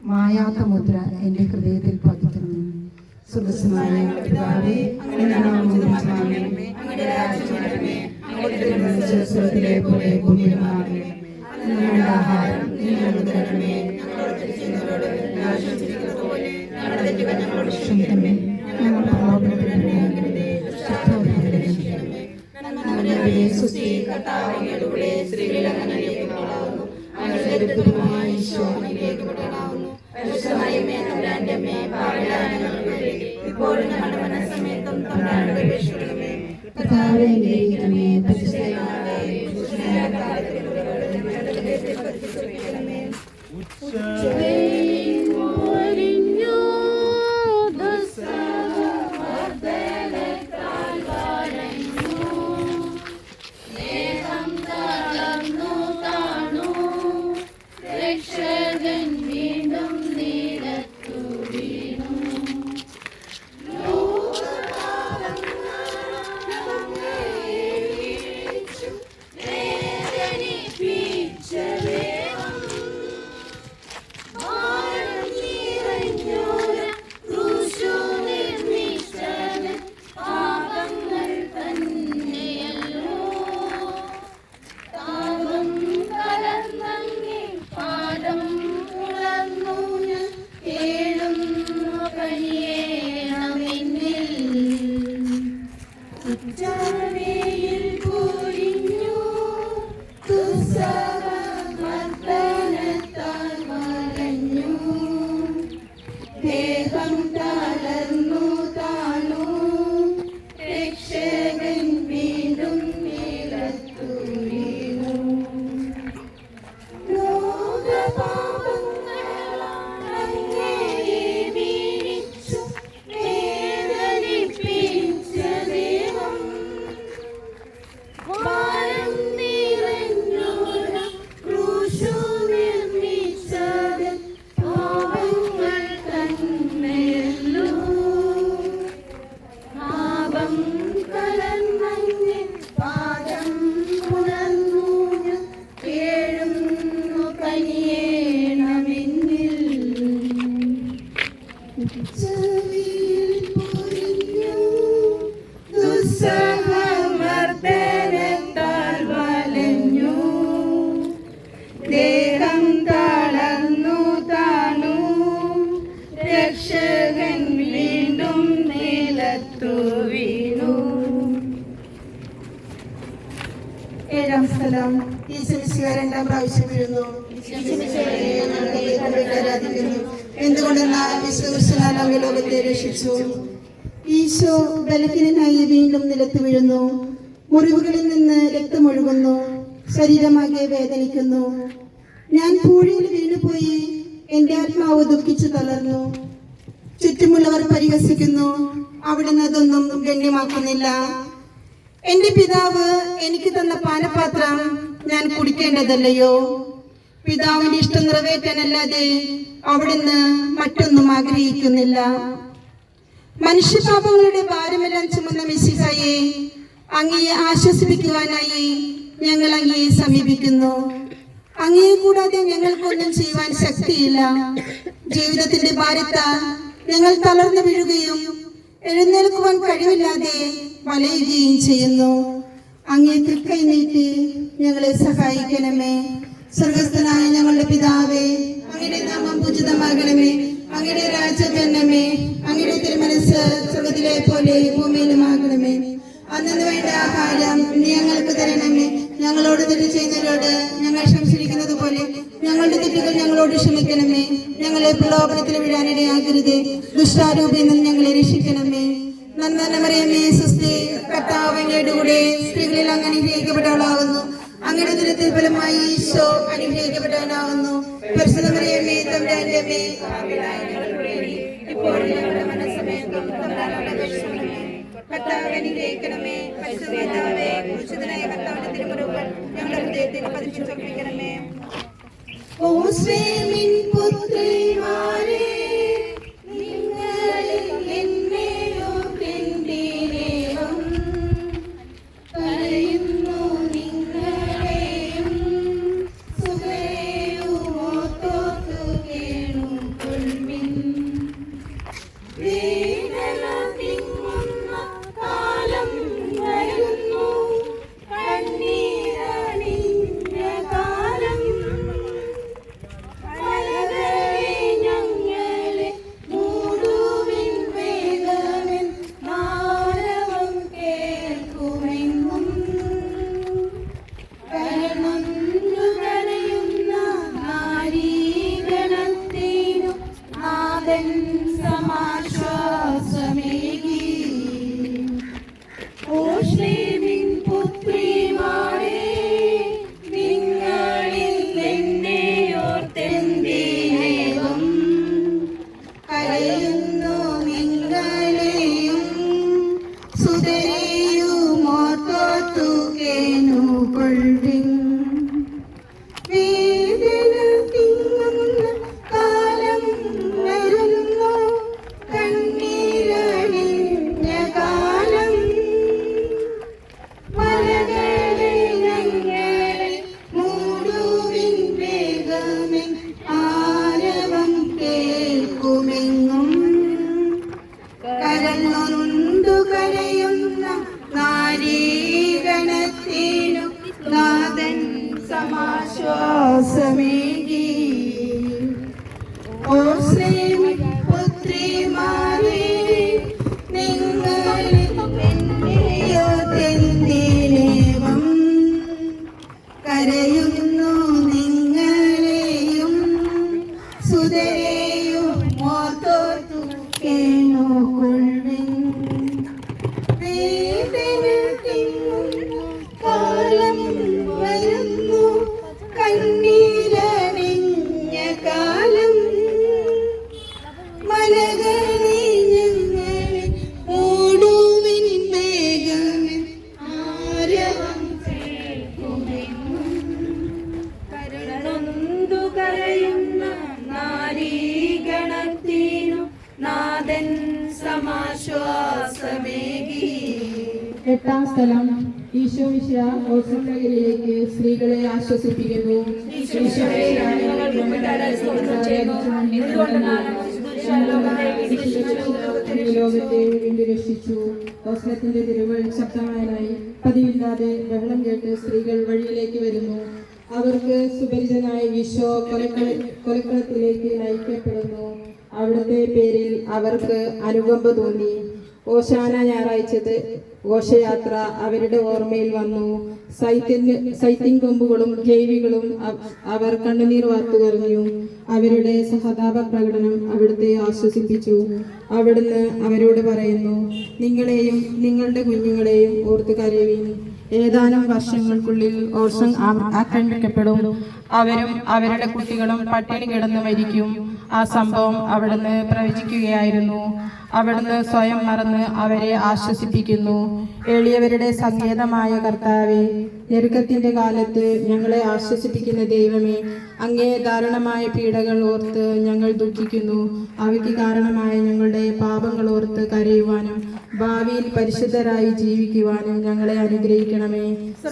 മായാത്ത മുദ്ര എൻ്റെ ഹൃദയത്തിൽ പതിക്കുന്നു. സുഖസ്നായ ഞങ്ങളുടെ പിതാവേ, അങ്ങയുടെ നാമം ഉന്നതമാകണമേ, അങ്ങയുടെ രാജ്യം വരണമേ, അങ്ങയുടെ തിരുമനസ്സ് സ്വർഗ്ഗത്തിലെ പോലെ ഭൂമിയിലുമാകണമേ. അന്ന് വേണ്ട ആഹാരം നീ ഞങ്ങൾക്ക് തരണമേ, ഞങ്ങളോട് തെറ്റ് ചെയ്യുന്നവരോട് ഞങ്ങൾ ക്ഷമിച്ചിരിക്കുന്നത് പോലെ ഞങ്ങളുടെ തെറ്റുകൾ ഞങ്ങളോട് ക്ഷമിക്കണമേ. ഞങ്ങൾ പ്രലോഭനത്തിലിടയാക്കരുതേ, ദുഷ്ടാരൂപിയിൽ രക്ഷിക്കണമേ. നന്മ സുസ്തി, കർത്താവ് അങ്ങയുടെ കൂടെ, സ്ത്രീകളിൽ അങ്ങ് അനുഗ്രഹിക്കപ്പെട്ടവളാകുന്നു, അങ്ങയുടെ ദരിദ്രമായ ഈശോ അനുഗ്രഹിക്കപ്പെട്ടവനാകുന്നു. പരിശുദ്ധമായ തമ്പുരാന്റെ അമ്മേ, പാപികളായ ഞങ്ങൾക്ക് വേണ്ടി ഇപ്പോഴും ഞങ്ങളുടെ മരണസമയത്തും തമ്പുരാനോട് അപേക്ഷിക്കണമേ. കർത്താവേ അനുഗ്രഹിക്കണമേ, പരിശുദ്ധനായ ദുഷ്ടനായ കാലത്തിൽ ഏഴാം സ്ഥലം ഈശോമിശിഹാ രണ്ടാം പ്രാവശ്യം വീഴുന്നു. ആരാധിക്കുന്നു. എന്തുകൊണ്ടെന്നാൽ വിശുദ്ധ അങ്ങ് ലോകത്തെ രക്ഷിച്ചു. ഈശോ ബലഹീനനായി വീണ്ടും നിലത്ത് വീഴുന്നു. മുറിവുകളിൽ നിന്ന് രക്തമൊഴുകുന്നു. ശരീരമാകെ വേദനിക്കുന്നു. ഞാൻ പൂഴിയിൽ വീണുപോയി. എന്റെ ആത്മാവ് ദുഃഖിച്ചു തളർന്നു. ചുറ്റുമുള്ളവർ പരിഹസിക്കുന്നു. അവിടുന്ന് അതൊന്നും ഗണ്യമാക്കുന്നില്ല. എന്റെ പിതാവ് എനിക്ക് തന്ന പാനപാത്രം ഞാൻ കുടിക്കേണ്ടതല്ലയോ? പിതാവിന്റെ ഇഷ്ടം നിറവേറ്റാനല്ലാതെ അവിടുന്ന് മറ്റൊന്നും ആഗ്രഹിക്കുന്നില്ല. മനുഷ്യപാപങ്ങളുടെ ഭാരമെല്ലാം ചുമന്ന മിശിഹായെ, അങ്ങയെ ആശ്വസിപ്പിക്കുവാനായി ഞങ്ങൾ അങ്ങയെ സമീപിക്കുന്നു. അങ്ങയെ കൂടാതെ ഞങ്ങൾക്കൊന്നും ചെയ്യുവാൻ ശക്തിയില്ല. ജീവിതത്തിന്റെ ഭാരത്താൽ ഞങ്ങൾ തളർന്നു വീഴുകയും എഴുന്നേൽക്കുവാൻ കഴിവില്ലാതെ വലയുകയും ചെയ്യുന്നു. അങ്ങേ തൃക്കൈ നീട്ടി ഞങ്ങളെ സഹായിക്കണമേ. സ്വർഗസ്ഥനായ ഞങ്ങളുടെ പിതാവേ, അങ്ങയുടെ നാമം പൂജിതമാകണമേ. അങ്ങയുടെ രാജ്യം വരണമേ. അങ്ങയുടെ തിരുമനസ്സ് സ്വർഗത്തിലെ പോലെ ഭൂമിയിലുമാകണമേ. അന്നു വേണ്ട ആഹാരം നീ ഞങ്ങൾക്ക് തരണമേ. ഞങ്ങളോട് തെറ്റ് ചെയ്യുന്നവരോട് ഞങ്ങൾ ക്ഷമിച്ചിരിക്കുന്നത് പോലെ ഞങ്ങളുടെ തെറ്റുകൾ ഞങ്ങളോട് ക്ഷമിക്കണമേ. ഞങ്ങളെ പ്രലോഭനത്തിൽ വീഴാനിടയാകരുതേ. ദുഷ്ടാരൂപിയിൽ നിന്ന് ഞങ്ങളെ രക്ഷിക്കണമേ. നന്മറിയമേ സുസ്ഥി, കർത്താവ് അങ്ങയുടെ കൂടെ, സ്ത്രീകളിൽ അങ്ങ് അനുഗ്രഹിക്കപ്പെട്ടവളാകുന്നു. അങ്ങയുടെ ദുരിതത്തിൽ ഫലമായി ഈശോ അനുഗ്രഹിക്കപ്പെട്ടവനാകുന്നു. പരിശുദ്ധ മറിയമേ തമ്പുരാന്റെ അമ്മേ, ഇപ്പോൾ ഞങ്ങളുടെ മനസ്സമയത്തും തമ്പുരാനോട് അപേക്ഷിക്കണമേ. കർത്താവേ അനുഗ്രഹിക്കണമേ. പരിശുദ്ധ പിതാവേ, വിശുദ്ധനായ കർത്താവിന്റെ തിരുമുറിവുകൾ ഞങ്ങളുടെ ഹൃദയത്തിൽ പതിച്ചുറപ്പിക്കണമേ. ഓ സ്വേമിൻ പുത്രിമാരേ, ീ കൊള്ളിൻ. വേദന തിങ്ങുന്ന കാലം വരുന്നു, കണ്ണീരണിഞ്ഞ കാലം. മലകളെ ഞങ്ങളെ മൂടുവിൻ വേഗമേ, ആരവം കേൾക്കുമെങ്ങും. കരഞ്ഞൊന്തു കരയുന്ന നാരീഗണത്തിനു നാഥൻ സമാശ്വാസമേകി. ഓ ശ്രീമി പുത്രിമാരേ, നിങ്ങളെ എന്നെയോ തെന്തിനേവം കരയുന്നു നിങ്ങളെയും സുതരെയും ഓർത്തോർത്തു കേണുകൊള്ളിൻ. വേദന തിങ്ങുന്ന കാലം വരുന്നു, കണ്ണീരണിഞ്ഞ കാലം. മലകളെ ഞങ്ങളെ മൂടുവിൻ വേഗമേ, ആരവം കേൾക്കുമെങ്ങും. കരളൊന്തു കരയുന്ന നാരീഗണത്തിനു നാഥൻ സമാശ്വാസമേകി. എട്ടാം സ്ഥലം ഈശോ മിശിഹാ ഓസ്ട്രേലിയയിലേക്ക് സ്ത്രീകളെ ആശ്വസിപ്പിക്കുന്നു. ലോകത്തെ വീണ്ടും രക്ഷിച്ചു. ഓസ്ലത്തിന്റെ തിരുവൾ ശബ്ദമായനായി പതിവില്ലാതെ ബഹളം കേട്ട് സ്ത്രീകൾ വഴിയിലേക്ക് വരുന്നു. അവർക്ക് സുപരിചിതനായ ഈശോ കൊലക്കളത്തിലേക്ക് നയിക്കപ്പെടുന്നു. അവിടുത്തെ പേരിൽ അവർക്ക് അനുകമ്പ തോന്നി. ഓശാന ഞായറാഴ്ചത്തെ ഘോഷയാത്ര അവരുടെ ഓർമ്മയിൽ വന്നു. സൈത്തിൻ കൊമ്പുകളും ജൈവികളും അവർ കണ്ണുനീർ വാർത്തുകറിഞ്ഞു. അവരുടെ സഹതാപ പ്രകടനം അവിടുത്തെ ആശ്വസിപ്പിച്ചു. അവിടുന്ന് അവരോട് പറയുന്നു, നിങ്ങളെയും നിങ്ങളുടെ കുഞ്ഞുങ്ങളെയും ഓർത്ത് കരയുവിൻ. ഏതാനും വർഷങ്ങൾക്കുള്ളിൽ ഓർഷൻ ആക്രമിക്കപ്പെടും. അവരും അവരുടെ കുട്ടികളും പട്ടിണി കിടന്ന് മരിക്കും. ആ സംഭവം അവിടുന്ന് പ്രവചിക്കുകയായിരുന്നു. അവിടുന്ന് സ്വയം മറന്ന് അവരെ ആശ്വസിപ്പിക്കുന്നു. എളിയവരുടെ സങ്കേതമായ കർത്താവേ, ഞെരുക്കത്തിന്റെ കാലത്ത് ഞങ്ങളെ ആശ്വസിപ്പിക്കുന്ന ദൈവമേ, അങ്ങേ ദാരുണമായ പീഡകൾ ഓർത്ത് ഞങ്ങൾ ദുഃഖിക്കുന്നു. അവയ്ക്ക് കാരണമായ ഞങ്ങളുടെ പാപങ്ങൾ ഓർത്ത് കരയുവാനും ഭാവിയിൽ പരിശുദ്ധരായി ജീവിക്കുവാനും ഞങ്ങളെ അനുഗ്രഹിക്കണമേ.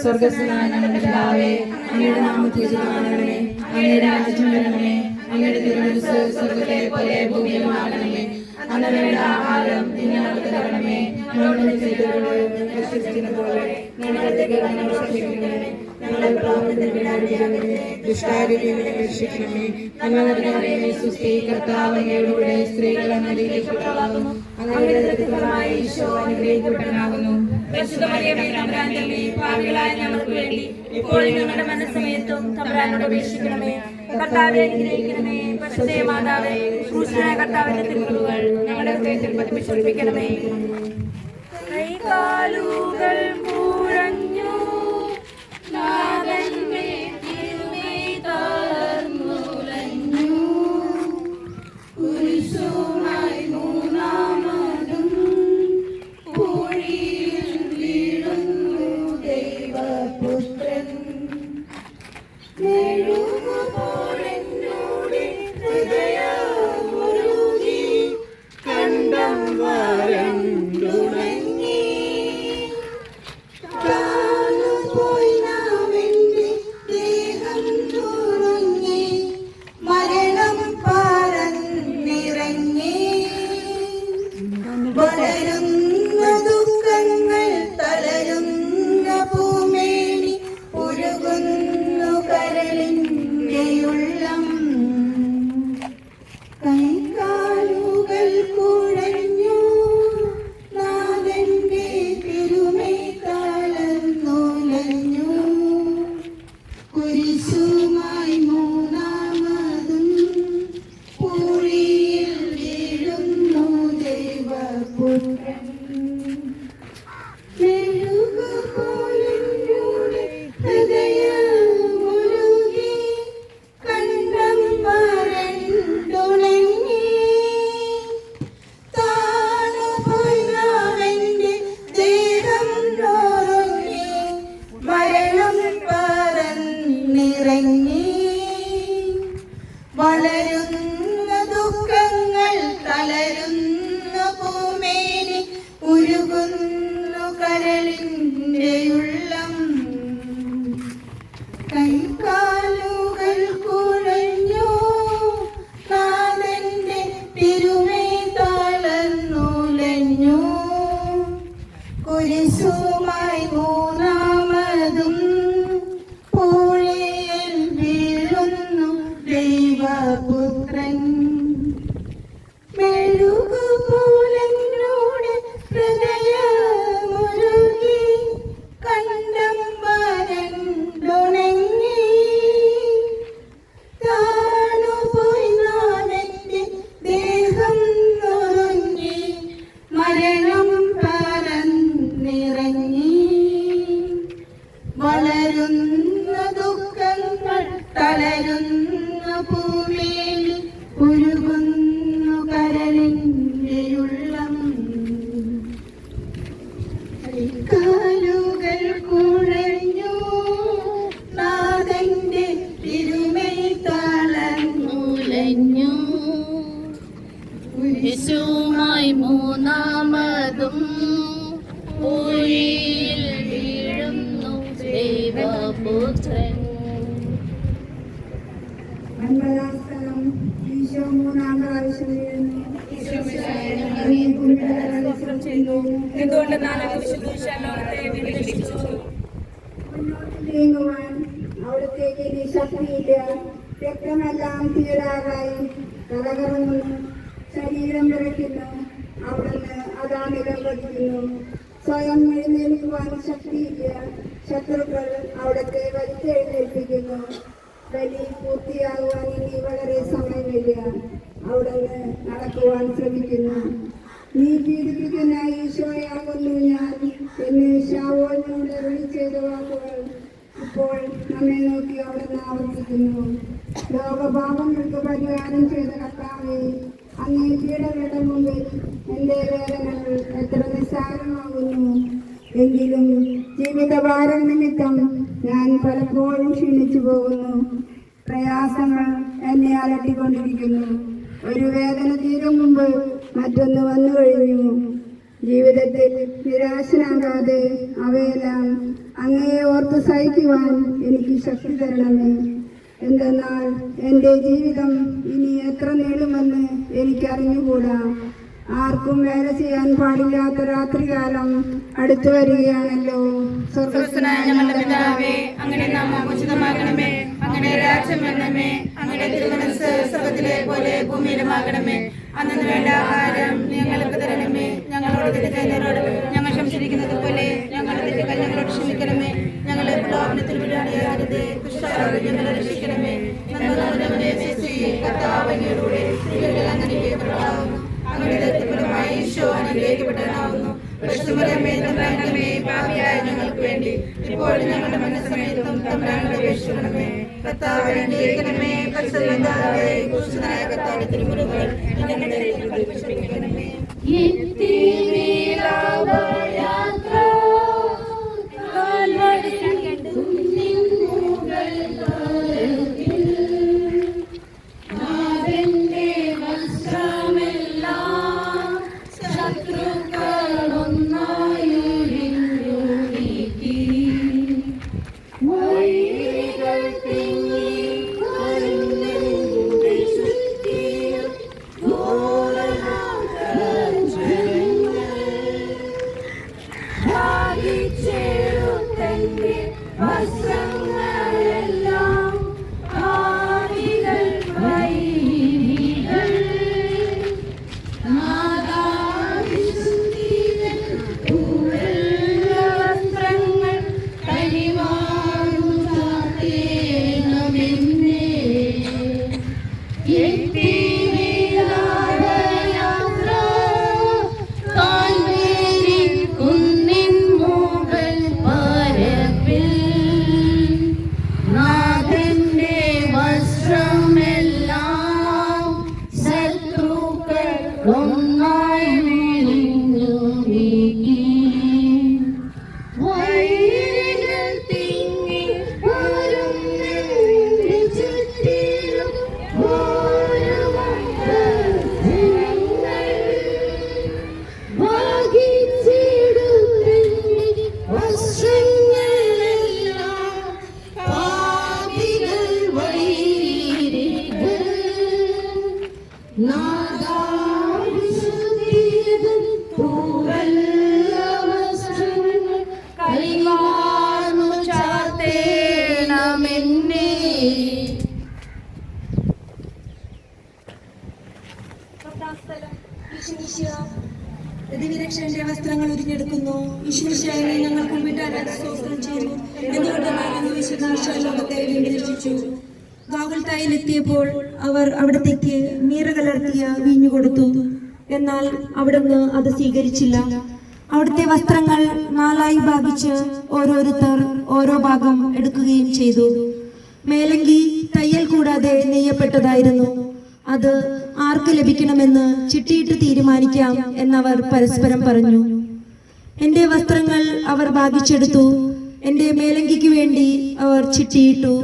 സ്വർഗ്ഗസ്ഥനായ ഞങ്ങളുടെ പിതാവേ, അങ്ങയുടെ നാമം പൂജിതമാകണമേ. അങ്ങയുടെ രാജ്യം വരണമേ. അങ്ങയുടെ തിരുമനസ്സ് സ്വർഗ്ഗത്തിലെ പോലെ ഭൂമിയിലുമാകണമേ. അന്ന് വേണ്ട ആഹാരം ഇന്ന് ഞങ്ങൾക്ക് തരണമേ. ഞങ്ങളുടെ ചെയ്തവരോട് രക്ഷിക്കുന്ന പോലെ ഞങ്ങളുടെ തെറ്റുകൾ ക്ഷമിക്കണമേ. ഞങ്ങളെ പാപത്തിൽ വീഴാതിരിക്കണമേ. ദുഷ്ടാരൂപിയെ രക്ഷിക്കണമേ. ഞങ്ങളുടെ സുസ്ഥി കർത്താവ് അങ്ങയോടുകൂടെ സ്ത്രീകൾ അനുഗ്രഹിക്കപ്പെട്ടവളാകുന്നു. അങ്ങയുടെ ദരിദ്രമായ ഈശോ അനുഗ്രഹിക്കപ്പെട്ടവനാകുന്നു. പരിശുദ്ധ മറിയമേ, തമ്പുരാന്റെ അമ്മേ, പാപികളായ ഞങ്ങൾക്ക് വേണ്ടി ഇപ്പോഴും ഞങ്ങളുടെ മനസ്സമയത്തും തമ്പുരാനോട് അപേക്ഷിക്കണമേ. കർത്താവെ അനുഗ്രഹിക്കണമേ. പരിശുദ്ധ മാതാവേ, ക്രൂശനായ കർത്താവിന്റെ തിരുമുറിവുകൾ ഞങ്ങളുടെ ഹൃദയത്തിൽ പതിപ്പിച്ചുറപ്പിക്കണമേ. കൈകാലുകൾ കുഴഞ്ഞു, നാഥന്റെ തിരുമൈ തളർന്നുലഞ്ഞു. കുരിശുമായി മൂന്നാമതും പൂഴിയിൽ വീഴുന്നു ദൈവപുത്രൻ. മെഴുകുപോലെന്നോട് ഹൃദയമുരുകി, കണ്ടം വരണ്ടുണങ്ങി. തളരുന്നു ഭൂമിയിൽ ഉരുകുന്നു കരളിന്റെ ഉള്ളം. കാലുകൾ കുഴഞ്ഞു നാഥന്റെ തിരുമൈ തളർന്നുലഞ്ഞു. യേശുവുമായി മൂന്നാമതും പൂഴിയിൽ വീഴുന്നു ദൈവപുത്രൻ. അൻപതാം ഈശോ മൂന്നാം പ്രാവശ്യം വീഴുന്നു. നീങ്ങുവാൻ അവിടത്തേക്ക് ഇനി ശക്തിയില്ല. രക്തമെല്ലാം തീരാറായി തലകറങ്ങുന്നു, ശരീരം വിറയ്ക്കുന്നു. അവിടുന്ന് അതാമികം വഹിക്കുന്നു. സ്വയം എഴുന്നേൽക്കുവാൻ ശക്തിയില്ല. ശത്രുക്കൾ അവിടത്തെ വലിച്ചെഴുന്നേൽപ്പിക്കുന്നു. ബലി പൂർത്തിയാകുവാൻ ഇനി വളരെ സമയമില്ല. അവിടുന്ന് നടക്കുവാൻ ശ്രമിക്കുന്നു. നീ പീഡിപ്പിക്കുന്ന ഈശോയാകുന്നു ഞാൻ എന്ന് ശാവോലിനോട് വിളിച്ചെയ്ത വാക്കുകൾ ഇപ്പോൾ നമ്മെ നോക്കി അവിടുന്ന് ആവർത്തിക്കുന്നു. ലോകപാപങ്ങൾക്ക് പരിഹാരം ചെയ്ത കർത്താവേ, അങ്ങേ പീഡകളുടെ മുമ്പിൽ എൻ്റെ വേദനകൾ എത്ര നിസ്സാരമാകുന്നു. എങ്കിലും ജീവിതഭാരം നിമിത്തം ഞാൻ പലപ്പോഴും ക്ഷീണിച്ചു പോകുന്നു. പ്രയാസങ്ങൾ എന്നെ അലട്ടിക്കൊണ്ടിരിക്കുന്നു. ഒരു വേദന തീരും മുമ്പ് മറ്റൊന്ന് വന്നു കഴിഞ്ഞു. ജീവിതത്തിൽ നിരാശനാകാതെ അവയെല്ലാം അങ്ങയെ ഓർത്ത് സഹിക്കുവാൻ എനിക്ക് ശക്തി തരണമേ. എന്തെന്നാൽ എൻ്റെ ജീവിതം ഇനി എത്ര നീളുമെന്ന് എനിക്കറിഞ്ഞുകൂടാ. ആർക്കും വേല ചെയ്യാൻ പാടില്ലാത്ത രാത്രികാലം അടുത്തു വരികയാണല്ലോ. സ്വർഗ്ഗസ്ഥനായ ഞങ്ങളുടെ പിതാവേ, അങ്ങയുടെ നാമം ഉചിതമാകണമേ. അങ്ങയുടെ രാജ്യം വരണമേ. അങ്ങയുടെ തിരുമനസ്സ് സ്വർഗ്ഗത്തിലെ പോലെ ഭൂമിയിലുമാകണമേ. അന്നു വേണ്ട ആഹാരം ഞങ്ങൾക്ക് തരണമേ. ഞങ്ങളോട് തെറ്റ് ചെയ്യുന്നവരോട് ഞങ്ങൾ ക്ഷമിച്ചിരിക്കുന്നത് പോലെ ഞങ്ങളുടെ തെറ്റുകൾ ഞങ്ങളോട് ക്ഷമിക്കണമേ. ഞങ്ങളെ പ്രലോഭനത്തിൽ വിടാതെയാകരുതേ, ദുഷ്ടരോട് ഞങ്ങളെ രക്ഷിക്കണമേ. കർത്താവ് അങ്ങയുടെ സ്ത്രീകളിൽ അങ്ങനെ അനുഗ്രഹിക്കപ്പെട്ടവളാകുന്നു. അങ്ങയുടെ ഫലമായി ഈശോ അനുഗ്രഹിക്കപ്പെട്ടവനാകുന്നു. പരിശുദ്ധമറിയമേ, തമ്പുരാന്റെ പാപിയായ ഞങ്ങൾക്ക് വേണ്ടി ഇപ്പോഴും ഞങ്ങളുടെ മരണസമയത്തും തമ്പുരാനോട് അപേക്ഷിക്കണമേ. കർത്താവേ, അനുഗ്രഹിക്കണമേ. പരിശുദ്ധനായ ക്രൂശിതനായ കർത്താവിന്റെ തിരുമുറിവുകൾ ഞങ്ങളുടെ ഹൃദയത്തിൽ പഠിപ്പിക്കണമേ. രക്ഷന്റെ വസ്ത്രങ്ങൾ ഉരിഞ്ഞെടുക്കുന്നു. ഈശ്വരശാലിനെ ഞങ്ങൾക്ക് മുമ്പിട്ട് സ്തോത്രം ചെയ്യുന്നു. എന്തുകൊണ്ടാണ് ലോകത്തെ വീണ്ടെടുപ്പിച്ചു. ഗാഗുൽത്തായിലെത്തിയപ്പോൾ അവർ അവിടത്തേക്ക് മീറ കലർത്തിയ വീഞ്ഞു കൊടുത്തു. എന്നാൽ അവിടുന്ന് അത് സ്വീകരിച്ചില്ല. അവിടുത്തെ വസ്ത്രങ്ങൾ 4 ഭാഗിച്ച് ഓരോരുത്തർ ഓരോ ഭാഗം എടുക്കുകയും ചെയ്തു. മേലങ്കി തയ്യൽ കൂടാതെ നെയ്യപ്പെട്ടതായിരുന്നു. അത് ആർക്ക് ലഭിക്കണമെന്ന് ചിട്ടിയിട്ട് തീരുമാനിക്കാം എന്നവർ പരസ്പരം പറഞ്ഞു. എൻ്റെ വസ്ത്രങ്ങൾ അവർ ഭാഗിച്ചെടുത്തു, എൻ്റെ മേലങ്കിക്ക് വേണ്ടി അവർ ചിട്ടിയിട്ടു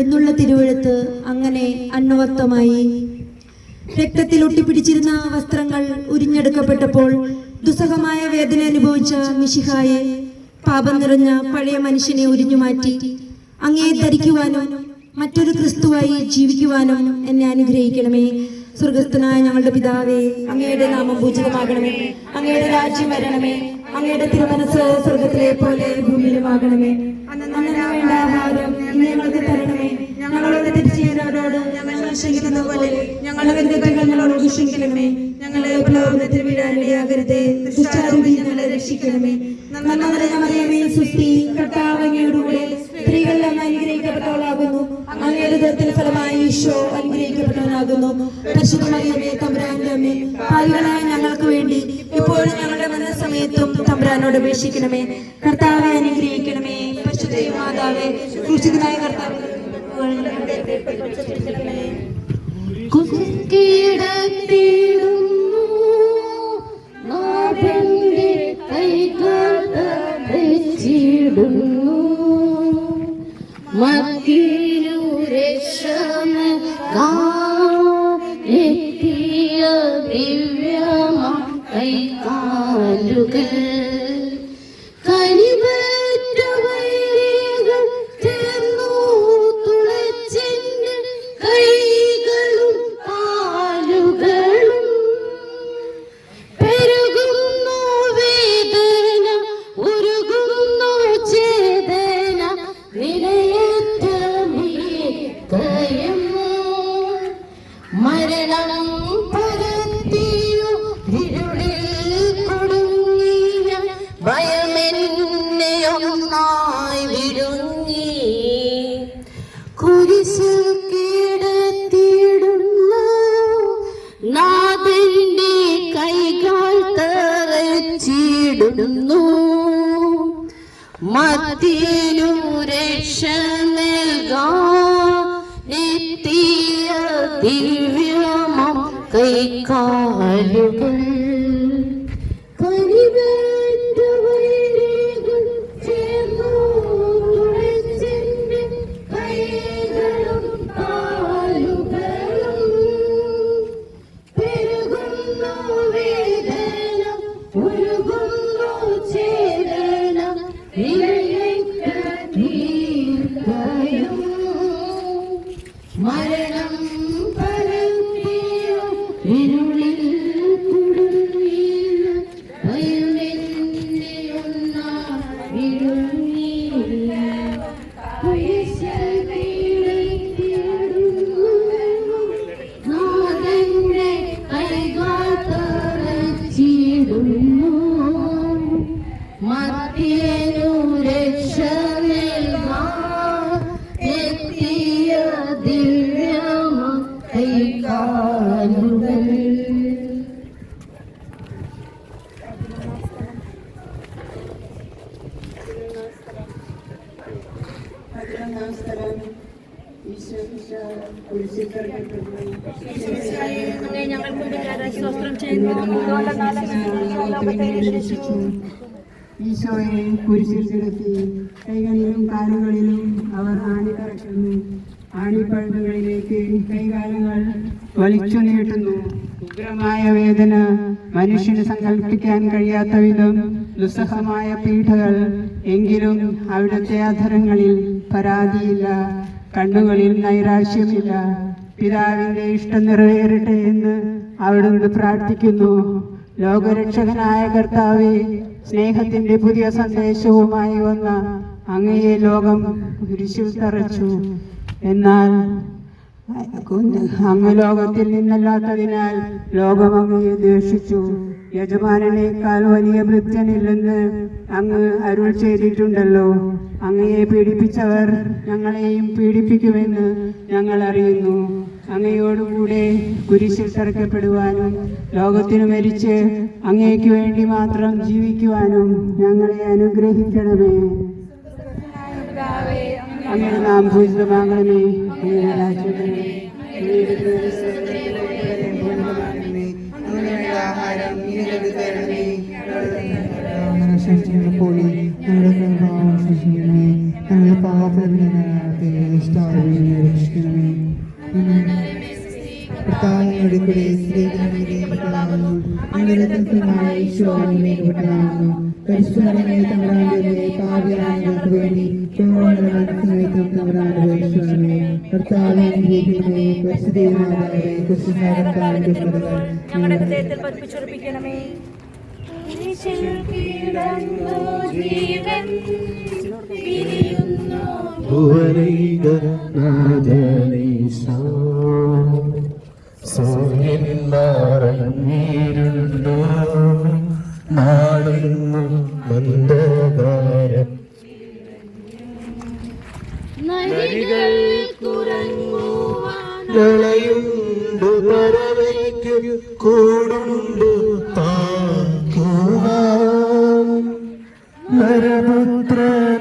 എന്നുള്ള തിരുവെഴുത്ത് അങ്ങനെ അന്വർത്ഥമായി. രക്തത്തിൽ ഒട്ടിപ്പിടിച്ചിരുന്ന വസ്ത്രങ്ങൾ ഉരിഞ്ഞെടുക്കപ്പെട്ടപ്പോൾ ദുസ്സഹമായ വേദന അനുഭവിച്ച മിശിഹായെ പാപം നിറഞ്ഞ പഴയ മനുഷ്യനെ ഉരിഞ്ഞുമാറ്റി അങ്ങയെ ധരിക്കുവാനും മറ്റൊരു ക്രിസ്തുവായി ജീവിക്കുവാനും എന്നെ അനുഗ്രഹിക്കണമേ. സ്വർഗസ്ഥനായ ഞങ്ങളുടെ പിതാവേ, അങ്ങയുടെ നാമം പൂജിതമാകണമേ, അങ്ങയുടെ രാജ്യം വരണമേ, അങ്ങയുടെ തിരുമനസ് സ്വർഗത്തിലെ പോലെ ഭൂമിയിലുമാകണമേ. അന്നു വേണ്ട ആഹാരം ഇന്ന് ഞങ്ങൾക്ക് തരണമേ, ഞങ്ങളോട് തെറ്റ് ചെയ്യുന്നവരോട് ഞങ്ങൾ ക്ഷമിക്കുന്ന പോലെ ഞങ്ങളുടെ തെറ്റുകൾ ഞങ്ങളോട് ക്ഷമിക്കണമേ, ഞങ്ങളെ പ്രലോഭനത്തിൽ വീഴാനിടയാകരുതേ, ദുഷ്ടാരൂപിൽ ഞങ്ങളെ രക്ഷിക്കണമേ. നന്മ നിറഞ്ഞ മറിയമേ, സുസ്തി, കർത്താവ് അങ്ങയോടുകൂടെ സ്ത്രീകൾ അങ്ങ് അനുഗ്രഹിക്കപ്പെട്ടവളാകുന്നു, അങ്ങയുടെ ഉദരത്തിൻ ഫലമായി ഈശോ അനുഗ്രഹിക്കപ്പെട്ടവനാകുന്നു. പരിശുദ്ധ മറിയമേ, തമ്പുരാന്റെ അമ്മേ, പാപികളായ ഞങ്ങൾക്ക് വേണ്ടി ഇപ്പോഴും ഞങ്ങളുടെ മരണസമയത്തും തമ്പുരാനോട് അപേക്ഷിക്കണമേ. കർത്താവെ അനുഗ്രഹിക്കണമേ. പരിശുദ്ധ മാതാവേ, ക്രൂശിതനായ കർത്താവേ, കുക്കിടത്തിടുന്നു നാഥന്റെ കൈകൾ ധരിച്ചിടുന്നു, മത്തിരു രക്ഷമെത്തിയ ദിവ്യമ കൈകാലുകൾ കനിവറ്റ വൈരികൾ ചേർന്നു തുളച്ചെന്ന് കൈകളും കാലുകളും പെരുകുന്നു വേദന ഉരുകുന്നു ചേതന നിലയേറ്റ കയം മരണം പരത്തിയോ ഇരുളിൽ കൊടുങ്ങിയ ഭയമെന്നെ ഒന്നായി വിഴുങ്ങി കുരിശിൽ കിടത്തിയിടുന്നു നാഥന്റെ കൈകൾ തറച്ചിടുന്നു, മത്തിനു രക്ഷ നൽകാനെത്തിയ ദിവ്യമം കൈകാലുകൾ കനിവേറ്റ വൈരികൾ ചേർന്നു തുളച്ചെന്റെ കൈകളും കാലുകളും പെരുകുന്നു വേദന ഉരുകുന്നു ചേതന നിലയേറ്റ ദീർഘയം മരണം പരത്തിയോ ഇരുളിൽ കുടുങ്ങിയ ഭയമെന്നെ ഒന്നായി വിഴുങ്ങി നാഥന്റെ കൈകൾ തറച്ചിടുന്നു, മത്തിനു രക്ഷ നൽകാനെത്തിയ ദിവ്യമ കൈകാലുകൾ. ഈശോയെ കുരിശിൽ കിടത്തി കൈകളിലും കാലുകളിലും അവർ ആണി തറയ്ക്കുന്നു. ആണിപ്പഴുതുകളിലേക്ക് കൈകാലുകൾ വലിച്ചു നീട്ടുന്നു. ഉഗ്രമായ വേദന, മനുഷ്യന് സങ്കല്പിക്കാൻ കഴിയാത്ത വിധം ദുസ്സഹമായ പീഡകൾ. എങ്കിലും അവിടുത്തെ അധരങ്ങളിൽ പരാതിയില്ല, കണ്ണുകളിൽ നൈരാശ്യമില്ല. പിതാവിന്റെ ഇഷ്ടം നിറവേറട്ടെ എന്ന് അവിടുന്ന് പ്രാർത്ഥിക്കുന്നു. ലോകരക്ഷകനായ കർത്താവേ, സ്നേഹത്തിന്റെ പുതിയ സന്ദേശവുമായി വന്ന അങ്ങയെ ലോകം കുരിശിൽ തറച്ചു. എന്നാൽ അങ്ങ് ലോകത്തിൽ നിന്നല്ലാത്തതിനാൽ ലോകം അങ്ങയെ ദ്വേഷിച്ചു. യജമാനനേക്കാൾ വലിയ ഭൃത്യനില്ലെന്ന് അങ്ങ് അരുൾ ചെയ്തിട്ടുണ്ടല്ലോ. അങ്ങയെ പീഡിപ്പിച്ചവർ ഞങ്ങളെയും പീഡിപ്പിക്കുമെന്ന് ഞങ്ങൾ അറിയുന്നു. അങ്ങയോടുകൂടെ കുരിശിൽ തറക്കപ്പെടുവാനും ലോകത്തിനു മരിച്ച് അങ്ങേക്ക് വേണ്ടി മാത്രം ജീവിക്കുവാനും ഞങ്ങളെ അനുഗ്രഹിക്കണമേ. അങ്ങയുടെ നാം പൂജിതമാകണമേ. അങ്ങയുടെ രാജ്യം വരണമേ. അങ്ങനെയുള്ള ആഹാരം ഞങ്ങൾക്ക് തരണമേ. ഞങ്ങളുടെ പാപങ്ങളുടെ രക്ഷിക്കണമേ. കർത്താവിനോട് കൂടെ സ്ത്രീകളാകുന്നു ഞങ്ങളുടെ ഈശോ മേൽപ്പെട്ടാകുന്നു. പരിശുദ്ധമേ തമ്പുരാന്റെ പാപിയായവർക്ക് വേണ്ടി സമയത്തും തമ്പുരാന്റെ വേഷമേ. കർത്താവെ അനുഗ്രഹിക്കണമേ. പരിശുദ്ധമാതാവേ ഞങ്ങളുടെ ഹൃദയത്തിൽ പതിപ്പിച്ചുറപ്പിക്കണമേ. സൂര്യൻ മറഞ്ഞിരുന്നു നാടുന്നു മന്ദകാരം നരികൾ കുറങ്ങുവാൻ കളയുണ്ട് പറവയ്ക്ക് കൂടുണ്ട് താക്കുവാൻ നരപുത്രനുള്ളിൽ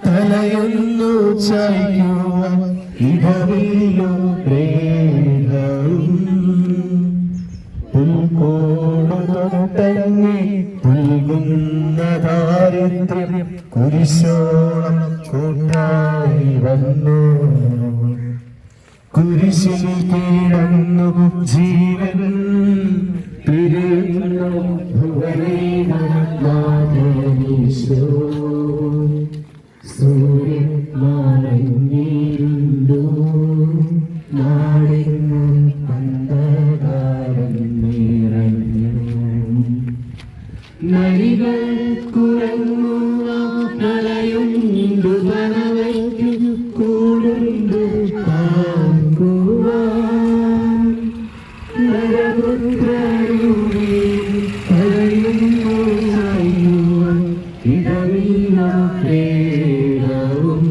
തലയൊന്നു ചായ്ക്കുവാൻ ഇടവിലോ പുൽക്കോടൊട്ടങ്ങി പുൽകുന്ന ദാരിദ്ര്യം കുരിശോളം കൂട്ടായി വന്നു. കുരിശിൽ കിടന്നു ജീവൻ പിരിയുന്നു ഭുവനീശോ. സൂര്യൻ മറഞ്ഞിരുന്നു നാടിന്നു അന്ധകാരം നിറഞ്ഞു. നരികൾ കുറങ്ങുവാളയുണ്ടു പറവയ്ക്കു കൂടുണ്ടു താക്കുവാൻ നരപുത്രരുടെ തലയുന്നു ചായുവാൻ ഇടവില്ല പ്രേരവും.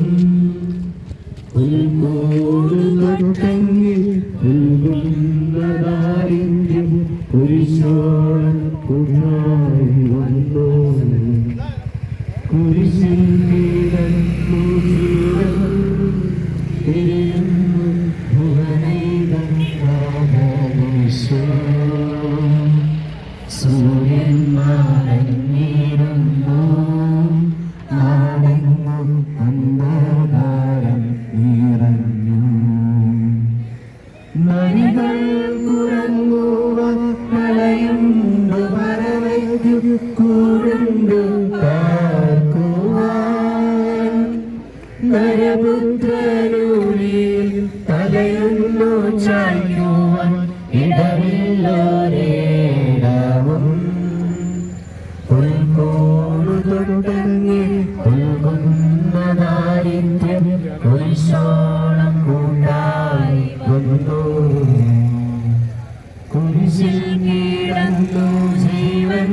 പുൽക്കോട് തൊട്ടങ്ങിൽ പുൽകുന്ന ദാരിദ്ര്യം കുരിശോളം കൂട്ടായി വന്നു. കുരിശിൽ കിടന്നു ജീവൻ പിരിയുന്നു ഭുവനീശോ. സൂര്യൻ മറഞ്ഞിരുന്നു നാടെങ്ങും അന്ധകാരം നിറഞ്ഞു. നരികൾ കുറങ്ങുവാൻ കളയുണ്ട് പറവയ്ക്കു കൂടുണ്ട് താക്കുവാൻ നരപുത്രനുള്ളിൽ തലയുന്നു ചായ്ക്കുവാൻ ഇടവില്ലോരേടവും. പുൽക്കോട് തൊട്ടങ്ങി പുൽകുന്ന ദാരിദ്ര്യം കുരിശോളം കൂട്ടായി വന്നു. കുരിശിൽ കിടന്നു ജീവൻ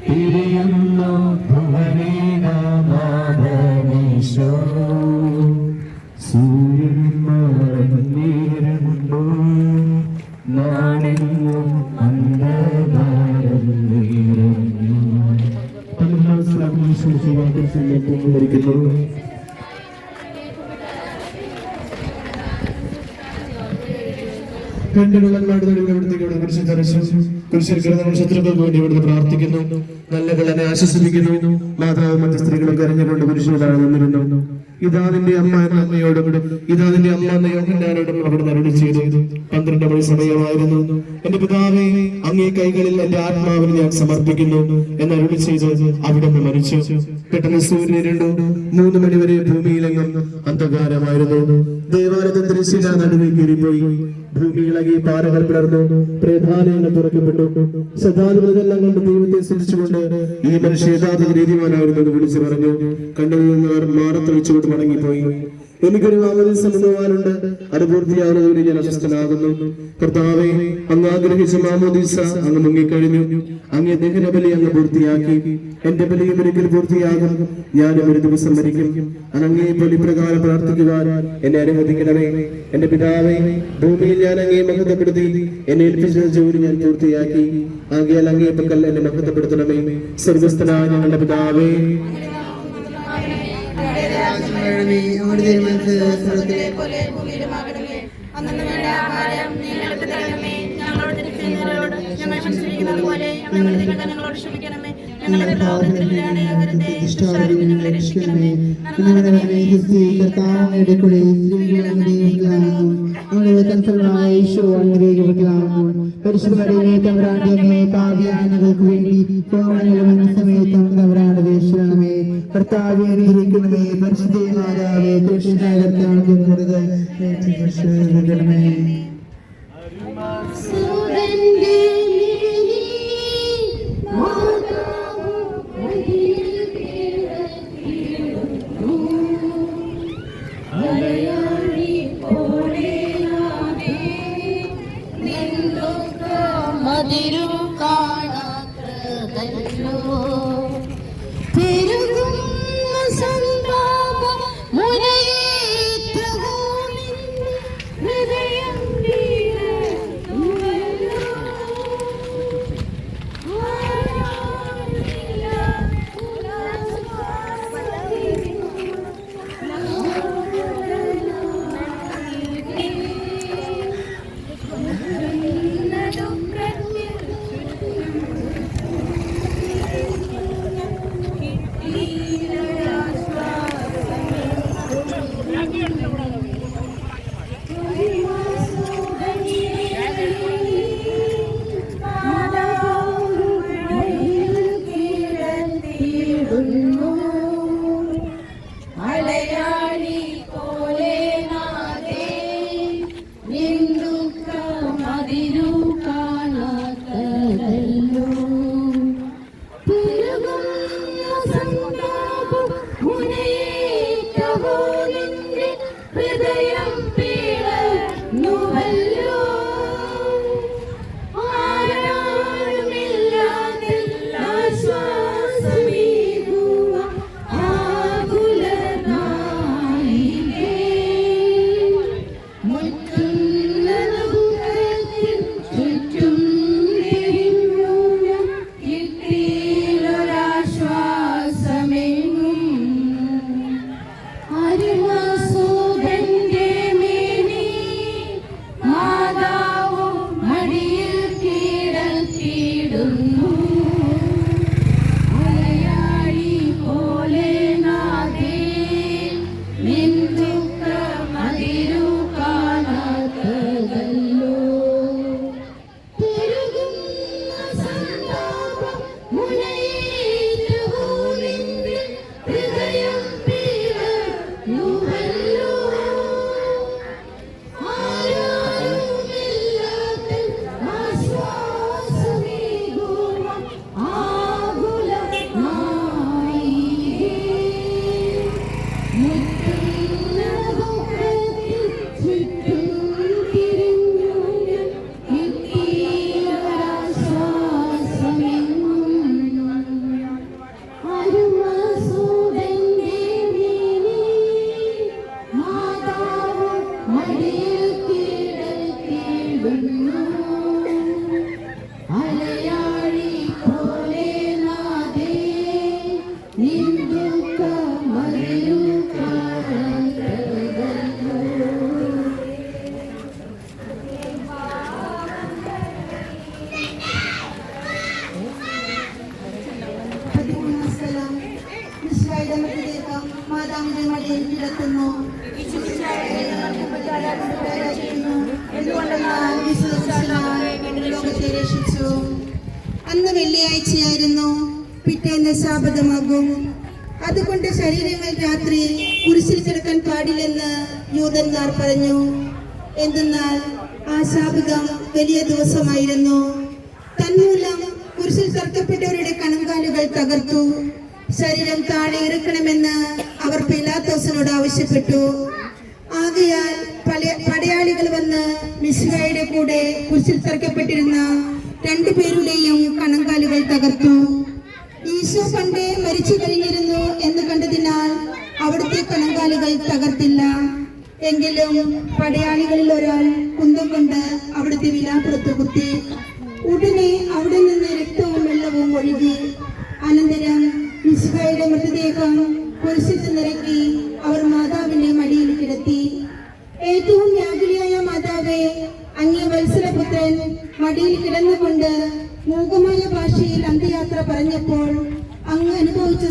പിരിയുന്നു ഭുവനീശോ. സൂര്യൻ മറഞ്ഞിരുന്നു നാടെങ്ങും അന്ധകാരം നിറഞ്ഞു. ശത്രുക്കൾക്ക് വേണ്ടി ഇവിടുന്ന് പ്രാർത്ഥിക്കുന്നു. നല്ല കളനെ ആശ്വസിപ്പിക്കുന്നു. മാതാവ് മറ്റ് സ്ത്രീകളും കരഞ്ഞുകൊണ്ട് കുരിശിലാണ് നിന്നിരുന്നു. ഇതാ നിന്റെ അമ്മ എന്ന അമ്മയോടും ഇതാ നിന്റെ അമ്മ എന്ന യോഹന്നാനോടും അവിടുന്ന് അരുളി ചെയ്തു. 12 മണി സമയമായിരുന്നു. എന്റെ പിതാവേ, അങ്ങേ കൈകളിൽ എന്റെ ആത്മാവിനെ ഞാൻ സമർപ്പിക്കുന്നു എന്ന് അരുളി ചെയ്ത് അവിടുന്ന് മരിച്ചു. പെട്ടെന്ന് സൂര്യൻ ഇരുണ്ടു. 3 മണിവരെ ഭൂമിയിലെങ്ങും അന്ധകാരമായിരുന്നു. ദേവാലയത്തിൽ തിരശ്ശീല നടുവേ കീറിപ്പോയി. ഭൂമി ഇളകി, പാറകൾ പിളർന്നു, പ്രേതാലയങ്ങൾ തുറക്കപ്പെട്ടു. ശതാധിപതെല്ലാം കൊണ്ട് ദൈവത്തെ സ്തുതിച്ചുകൊണ്ട് ഈ മനുഷ്യ യഥാർത്ഥ നീതിമാനായിരുന്നു എന്ന് വിളിച്ചു പറഞ്ഞു. കണ്ണുകളിൽ നിന്ന് മാറത്തൊഴിച്ചുകൊണ്ട് മടങ്ങിപ്പോയി. എനിക്കൊരു മാമോദീസ മുങ്ങുവാനുണ്ട്, അത് പൂർത്തിയാകുന്നതുവരെ ഞാൻ അസ്വസ്ഥനാകുന്നു. കർത്താവേ, അങ്ങ് ആഗ്രഹിച്ച മാമോദീസ അങ്ങ് മുങ്ങിക്കഴിഞ്ഞു. അങ്ങേ ദഹനബലി അങ്ങ് പൂർത്തിയാക്കി. എന്റെ ബലിയും ഒരിക്കൽ പൂർത്തിയാകും. ഞാനും ഒരു ദിവസം മരിക്കും. അങ്ങേ ബലിപ്രകാരം പ്രാർത്ഥിക്കുവാൻ എന്നെ അനുവദിക്കണമേ. എന്റെ പിതാവേ, ഭൂമിയിൽ ഞാൻ അങ്ങേ മഹത്വപ്പെടുത്തി. എന്നെ ഏൽപ്പിച്ച ജോലി ഞാൻ പൂർത്തിയാക്കി. ആകയാൽ അങ്ങേ പക്കൽ എന്നെ മഹത്വപ്പെടുത്തണമേ. സ്വർഗസ്ഥനായ ഞങ്ങളുടെ പിതാവേ, തരണമേ. ഞങ്ങളുടെ തിരുമനസ്സ് സ്വർഗ്ഗത്തിലെ പോലെ ഭൂമിയിലുമാകണമേ. അന്നന്ന് വേണ്ട ആഹാരം ഞങ്ങൾക്ക് തരണമേ. ഞങ്ങളോട് തെറ്റ് ചെയ്യുന്നവരോട് ഞങ്ങൾ ക്ഷമിച്ചിരിക്കുന്നത് പോലെ ഞങ്ങളുടെ തെറ്റുകൾ ഞങ്ങളോട് ക്ഷമിക്കണമേ. ഞങ്ങളുടെ പ്രലോഭനത്തിൽ വീഴാതെ ദുഷ്ടാരൂപിൽ ഞങ്ങളെ രക്ഷിക്കണമേ. പരിശുദ്ധമറിയമേ തമ്പുരാന്റെ പാപിയായ ഞങ്ങൾക്ക് വേണ്ടി സമയത്തും തമ്പുരാന്റെ വേഷണമേ. കർത്താവേ അനുഗ്രഹിക്കണമേ. പരിശുദ്ധ മാതാവേ കൃഷ്ണനായ കർത്താവേ മതിരു കാണാത്തതല്ലോ പെരുകുന്ന സന്താപ മുരയേറ്റവോ നിന്റെ ഹൃദയം വീഴുന്നുവല്ലോ. മലയാളി പോലെ നാദേ നിന്ദുക്ക മതിരു കാണാത്തതല്ലോ പെരുകുന്ന സന്താപ മുരയേറ്റവോ നിന്റെ ഹൃദയം പീളന്നുവല്ലോ. ആരാരുമില്ലാതെ ആശ്വാസമേകുക ആകുലനായികേ. മുറ്റുന്ന ദുഃഖത്തിൽ ചുറ്റും തിരിഞ്ഞു ഞാൻ കിട്ടിയൊരാശ്വാസമെങ്ങും. അരുമസൂതന്റെ മേനി മാതാവു മടിയിൽ കിടത്തിയിടുന്നു. മലയാളി പോലെ നാദേ നിന്ദുക്ക മതിരു കാണാത്തതല്ലോ പെരുകുന്ന സന്താപ മുരയേറ്റവോ നിന്റെ ഹൃദയം പീളന്നുവല്ലോ. ആരാരുമില്ലാത്ത ആശ്വാസമേകുക ആകുലനായികേ. മുറ്റുന്ന ദുഃഖത്തിൽ ചുറ്റും തിരിഞ്ഞു ഞാൻ കിട്ടിയൊരാശ്വാസമെങ്ങും. അരുമസൂതന്റെ മേനി മാതാവു മടിയിൽ കിടത്തിയിടുന്നു. മലയാളി പോലെ നാദേ നിന്ദുക്ക മതിരു കാണാത്തതല്ലോ. മാതാവിന്റെ മടിയിൽ കിടത്തുന്നു. ലോകത്തെ രക്ഷിച്ചു. അന്ന് വെള്ളിയാഴ്ചയായിരുന്നു. പിറ്റേന്ന് ശാബദമാകും. അതുകൊണ്ട് ശരീരങ്ങൾ രാത്രി കുരിശിൽ കിടക്കാൻ പാടില്ലെന്ന് യൂതന്മാർ പറഞ്ഞു. എന്തെന്നാൽ ആ ശാബദം വലിയ ദിവസമായിരുന്നു. തന്മൂലം കുരിശിൽ തറക്കപ്പെട്ടവരുടെ കണങ്കാലുകൾ തകർത്തു. ശരീരം താഴെ ഇറക്കണമെന്ന് അവർ പീലാത്തോസിനോട് ആവശ്യപ്പെട്ടു. ആകയാൽ പടയാളികൾ വന്ന് മിശിഹായുടെ കൂടെ കുരിശിൽ തറക്കപ്പെട്ടിരുന്ന രണ്ടുപേരുടെയും കണങ്കാലുകൾ തകർത്തു. ഈശോ പണ്ടേ മരിച്ചു കഴിഞ്ഞിരുന്നു എന്ന് കണ്ടതിനാൽ അവിടുത്തെ കണങ്കാലുകൾ തകർത്തില്ല. എങ്കിലും പടയാളികളിൽ ഒരാൾ കുന്തം കൊണ്ട് അവിടുത്തെ വിലാപ്പുറത്ത് കുത്തി. ഉടനെ അവിടെ നിന്ന് രക്തവും വെള്ളവും ഒഴുകി. അനന്തരം മിശിഹായുടെ മൃതദേഹം കുരിശിൽ നിറക്കി അവർ മാതാ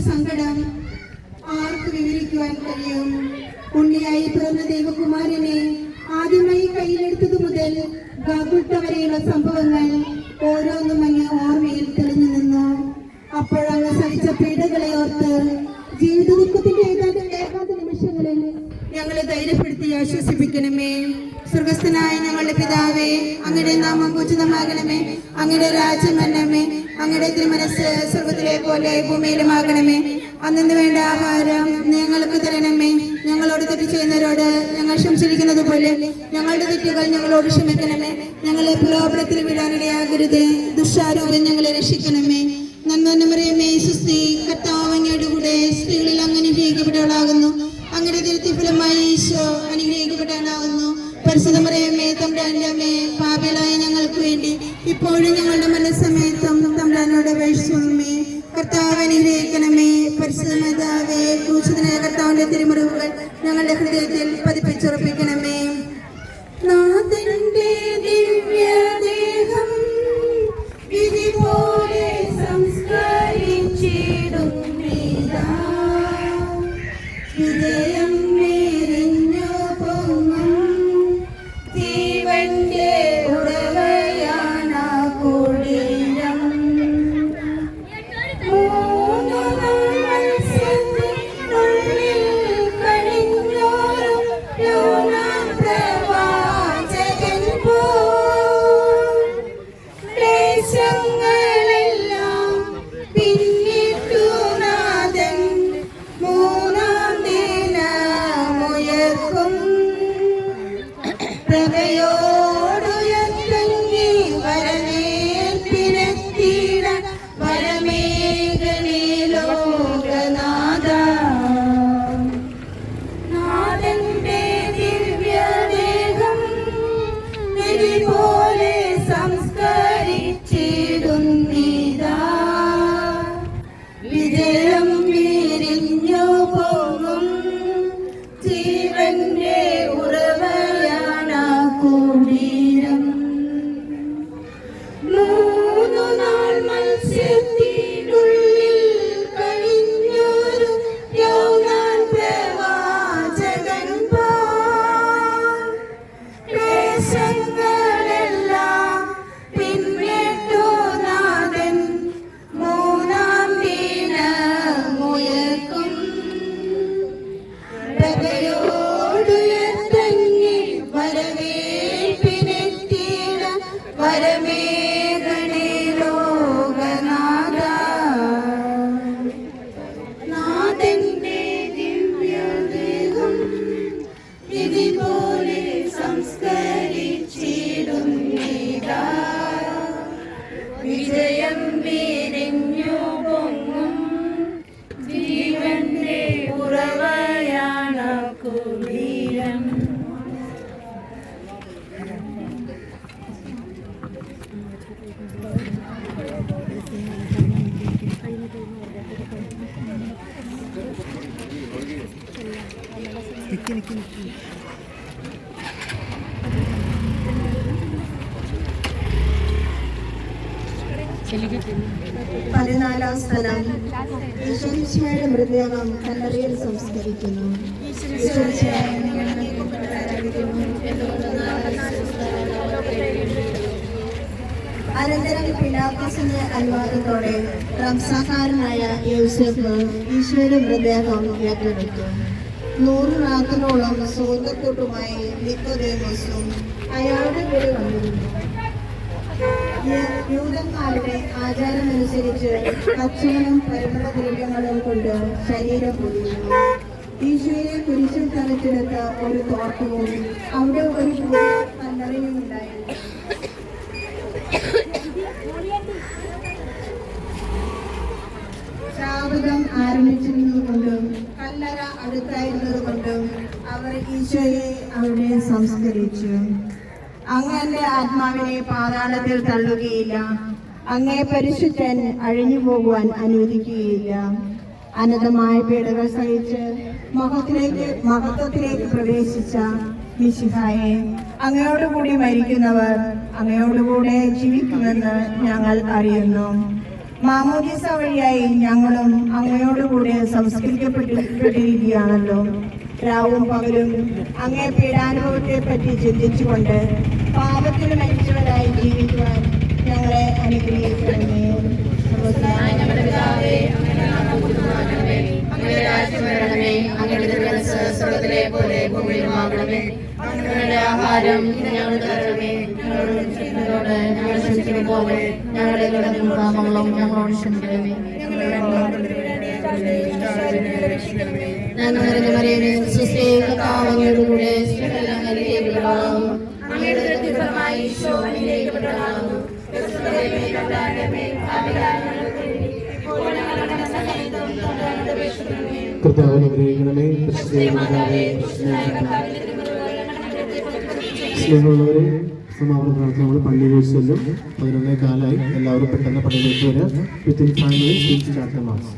സങ്കടം ആർക്ക് വിവരിക്കുവാൻ കഴിയും? ഉണ്ണിയായി പിറന്ന ദൈവകുമാരനെ ആദ്യമായി കയ്യിലെടുത്തത് മുതൽ ഗാഗുൽത്ത വരെയുള്ള സംഭവങ്ങൾ ഓരോന്നും അങ്ങ് ഓർമ്മയിൽ തെളിഞ്ഞു നിന്നു. അപ്പോഴങ്ങ് സഹിച്ച പീഡകളെ ഓർത്ത് ജീവിത ദുഃഖത്തിന്റെ ഏകാന്ത നിമിഷങ്ങളിൽ ഞങ്ങളെ ധൈര്യപ്പെടുത്തി ആശ്വസിപ്പിക്കണമേ. സ്വർഗസ്ഥനായ ഞങ്ങളുടെ പിതാവേ, അങ്ങയുടെ നാമം പൂജിതമാകണമേ. അങ്ങയുടെ രാജ്യം വരണമേ. അങ്ങയുടെ തിരുമനസ് സ്വർഗത്തിലെ പോലെ ഭൂമിയിലുമാകണമേ. അന്നു വേണ്ട ആഹാരം ഞങ്ങൾക്ക് തരണമേ. ഞങ്ങളോട് തെറ്റ് ചെയ്യുന്നവരോട് ഞങ്ങൾ ക്ഷമിച്ചിരിക്കുന്നത് പോലെ ഞങ്ങളുടെ തെറ്റുകൾ ഞങ്ങളോട് ക്ഷമിക്കണമേ. ഞങ്ങളെ പ്രലോഭനത്തിൽ വിടാനിടയാകരുത്. ദുഷ്ടാരൂപം ഞങ്ങളെ രക്ഷിക്കണമേ. നന്മറിയമേ സുസ്തി, കർത്താവ് അങ്ങയുടെ കൂടെ സ്ത്രീകളിൽ അങ്ങനെ അനുഗ്രഹിക്കപ്പെട്ടവളാകുന്നു. അങ്ങയുടെ തിരുത്തിഫലമായി ഈശോ അനുഗ്രഹിക്കപ്പെട്ടവനാകുന്നു. പരിശുദ്ധ മറിയമേ തമ്പുരാന്റെ അമ്മേ, പാപികളായ ഞങ്ങൾക്ക് വേണ്ടി ഇപ്പോഴും ഞങ്ങളുടെ മരണസമയത്തും തമ്പുരാനോട് അപേക്ഷിക്കണമേ. കർത്താവ് അനുഗ്രഹിക്കണമേ. പരിശുദ്ധ മാതാവേ, ക്രൂശിതനായ കർത്താവിന്റെ തിരുമുറിവുകൾ ഞങ്ങളുടെ ഹൃദയത്തിൽ പതിപ്പിച്ചുറപ്പിക്കണമേ. നാഥന്റെ ദിവ്യദേഹം വിധി പോലെ സംസ്കരിച്ചിടും വിജയം മേരിഞ്ഞു പൊങ്ങും ജീവന്റെ ഉറവയാണ കുടീരം. മൂന്നു മത്സ്യത്തിനുള്ളിൽ കഴിഞ്ഞോരും പ്രവാചകൻ ക്ലേശങ്ങളെല്ലാം പിന്നിട്ടു നാഥൻ മൂന്നാം ദിനമുയർക്കും. പ്രഭയോടുയർത്തങ്ങി വരമേൽപ്പിനെത്തിട വരമേഘനേ ലോകനാഥ. നാഥന്റെ ദിവ്യദേഹം വിധി പോലെ സംസ്കരിച്ചിടുന്നിതാ. വിജയം വിരിഞ്ഞു പോകും ജീവന്റെ ഉറവയാണ കുടീരം. മൂന്നു നാൾ മത്സ്യത്തിനുള്ളിൽ കഴിഞ്ഞൊരു യൗവ്വാൻ പ്രവാചകൻ ക്ലേശങ്ങളെല്ലാം പിന്നിട്ടു നാഥൻ മൂന്നാം ദിനമുയർക്കും. പ്രഭയോടുയർത്തങ്ങി വരവേൽപ്പിനെത്തിയിട വരമേഘനേ ലോകനാഥ. നാഥന്റെ ദിവ്യദേഹം വിധി പോലെ സംസ്കരിച്ചിടുന്നിതാ. വിജയം വിരിഞ്ഞു പൊങ്ങും ജീവന്റെ ഉറവയാണ കുടീരം. പതിനാലാം സ്ഥലം ഈശ്വരയുടെ മൃതദേഹം കല്ലറയിൽ സംസ്കരിക്കുന്നു. അനന്തരം പിലാത്തോസിന്റെ അനുവാദത്തോടെ റംസാക്കാരനായ യൂസഫ് ഈശോയുടെ മൃതദേഹം ഏറ്റെടുത്തു. 100 റാത്തിനോളം സുഗന്ധക്കൂട്ടുമായി നിക്കോദേമോസും അയാളുടെ കൂടെ വന്നിരുന്നു. യൂദന്മാരുടെ ആചാരമനുസരിച്ച് ഭക്ഷണവും പരിമളദ്രവ്യങ്ങളും കൊണ്ട് ശരീരം പൊതിയുന്നു. ഈശോയെ കുരിശിൽ തറച്ചെടുത്ത ഒരു തോട്ടവും അവിടെ ഒരു പുതിയ കല്ലറയും ഉണ്ടായിരുന്നു. ശാപകം ആരംഭിച്ചിരുന്നതുകൊണ്ടും കല്ലറ അടുത്തായിരുന്നതുകൊണ്ടും അവർ ഈശോയെ അവിടെ സംസ്കരിച്ചു. അങ്ങ് എന്റെ ആത്മാവിനെ പാതാളത്തിൽ തള്ളുകയില്ല. അങ്ങേ പരിശുദ്ധൻ അഴിഞ്ഞു പോകുവാൻ അനുവദിക്കുകയില്ല. അനന്തമായ പീഡകൾ സഹിച്ച് മഹത്വത്തിലേക്ക് പ്രവേശിച്ച മിശിഹായെ, അങ്ങയോടുകൂടി മരിക്കുന്നവർ അങ്ങയോടുകൂടെ ജീവിക്കുമെന്ന് ഞങ്ങൾ അറിയുന്നു. മാമോദീസ വഴിയായി ഞങ്ങളും അങ്ങയോടുകൂടെ സംസ്കരിക്കപ്പെട്ടിരിക്കുകയാണല്ലോ. രാവും പകലും അങ്ങേ പീഡാനുഭവത്തെ പറ്റി ചിന്തിച്ചുകൊണ്ട് പാപത്തിൽ മരിച്ചവരായി ജീവിക്കുവാൻ ഞങ്ങളെ അനുഗ്രഹിക്കണമേ. സ്വർഗ്ഗത്തിലെ പോലെ ഭൂമിയിലുമാകണമേ. ഞങ്ങളുടെ ആഹാരം ഞങ്ങൾക്ക് തരണമേ. ഞങ്ങളോട് ഞങ്ങൾ ക്ഷമിക്കുന്ന പോലെ ഞങ്ങളുടെ പാപങ്ങളും ഞങ്ങളോട് ക്ഷമിക്കണമേ. അങ്ങയോടുകൂടെ അങ്ങയുടെ ഫലമായി ഈശോ അനുഗ്രഹിക്കപ്പെട്ടവനാകുന്നു. കർത്താവ് അനുഗ്രഹിക്കണമേ. സ്നേഹമുള്ളവരെ, സമാപന പ്രാർത്ഥന നമ്മൾ പള്ളിയിലേക്ക് ചെല്ലും. 11:15 എല്ലാവരും പെട്ടെന്ന് പള്ളിയിലേക്ക് വരിക. Within 5 minutes start mass.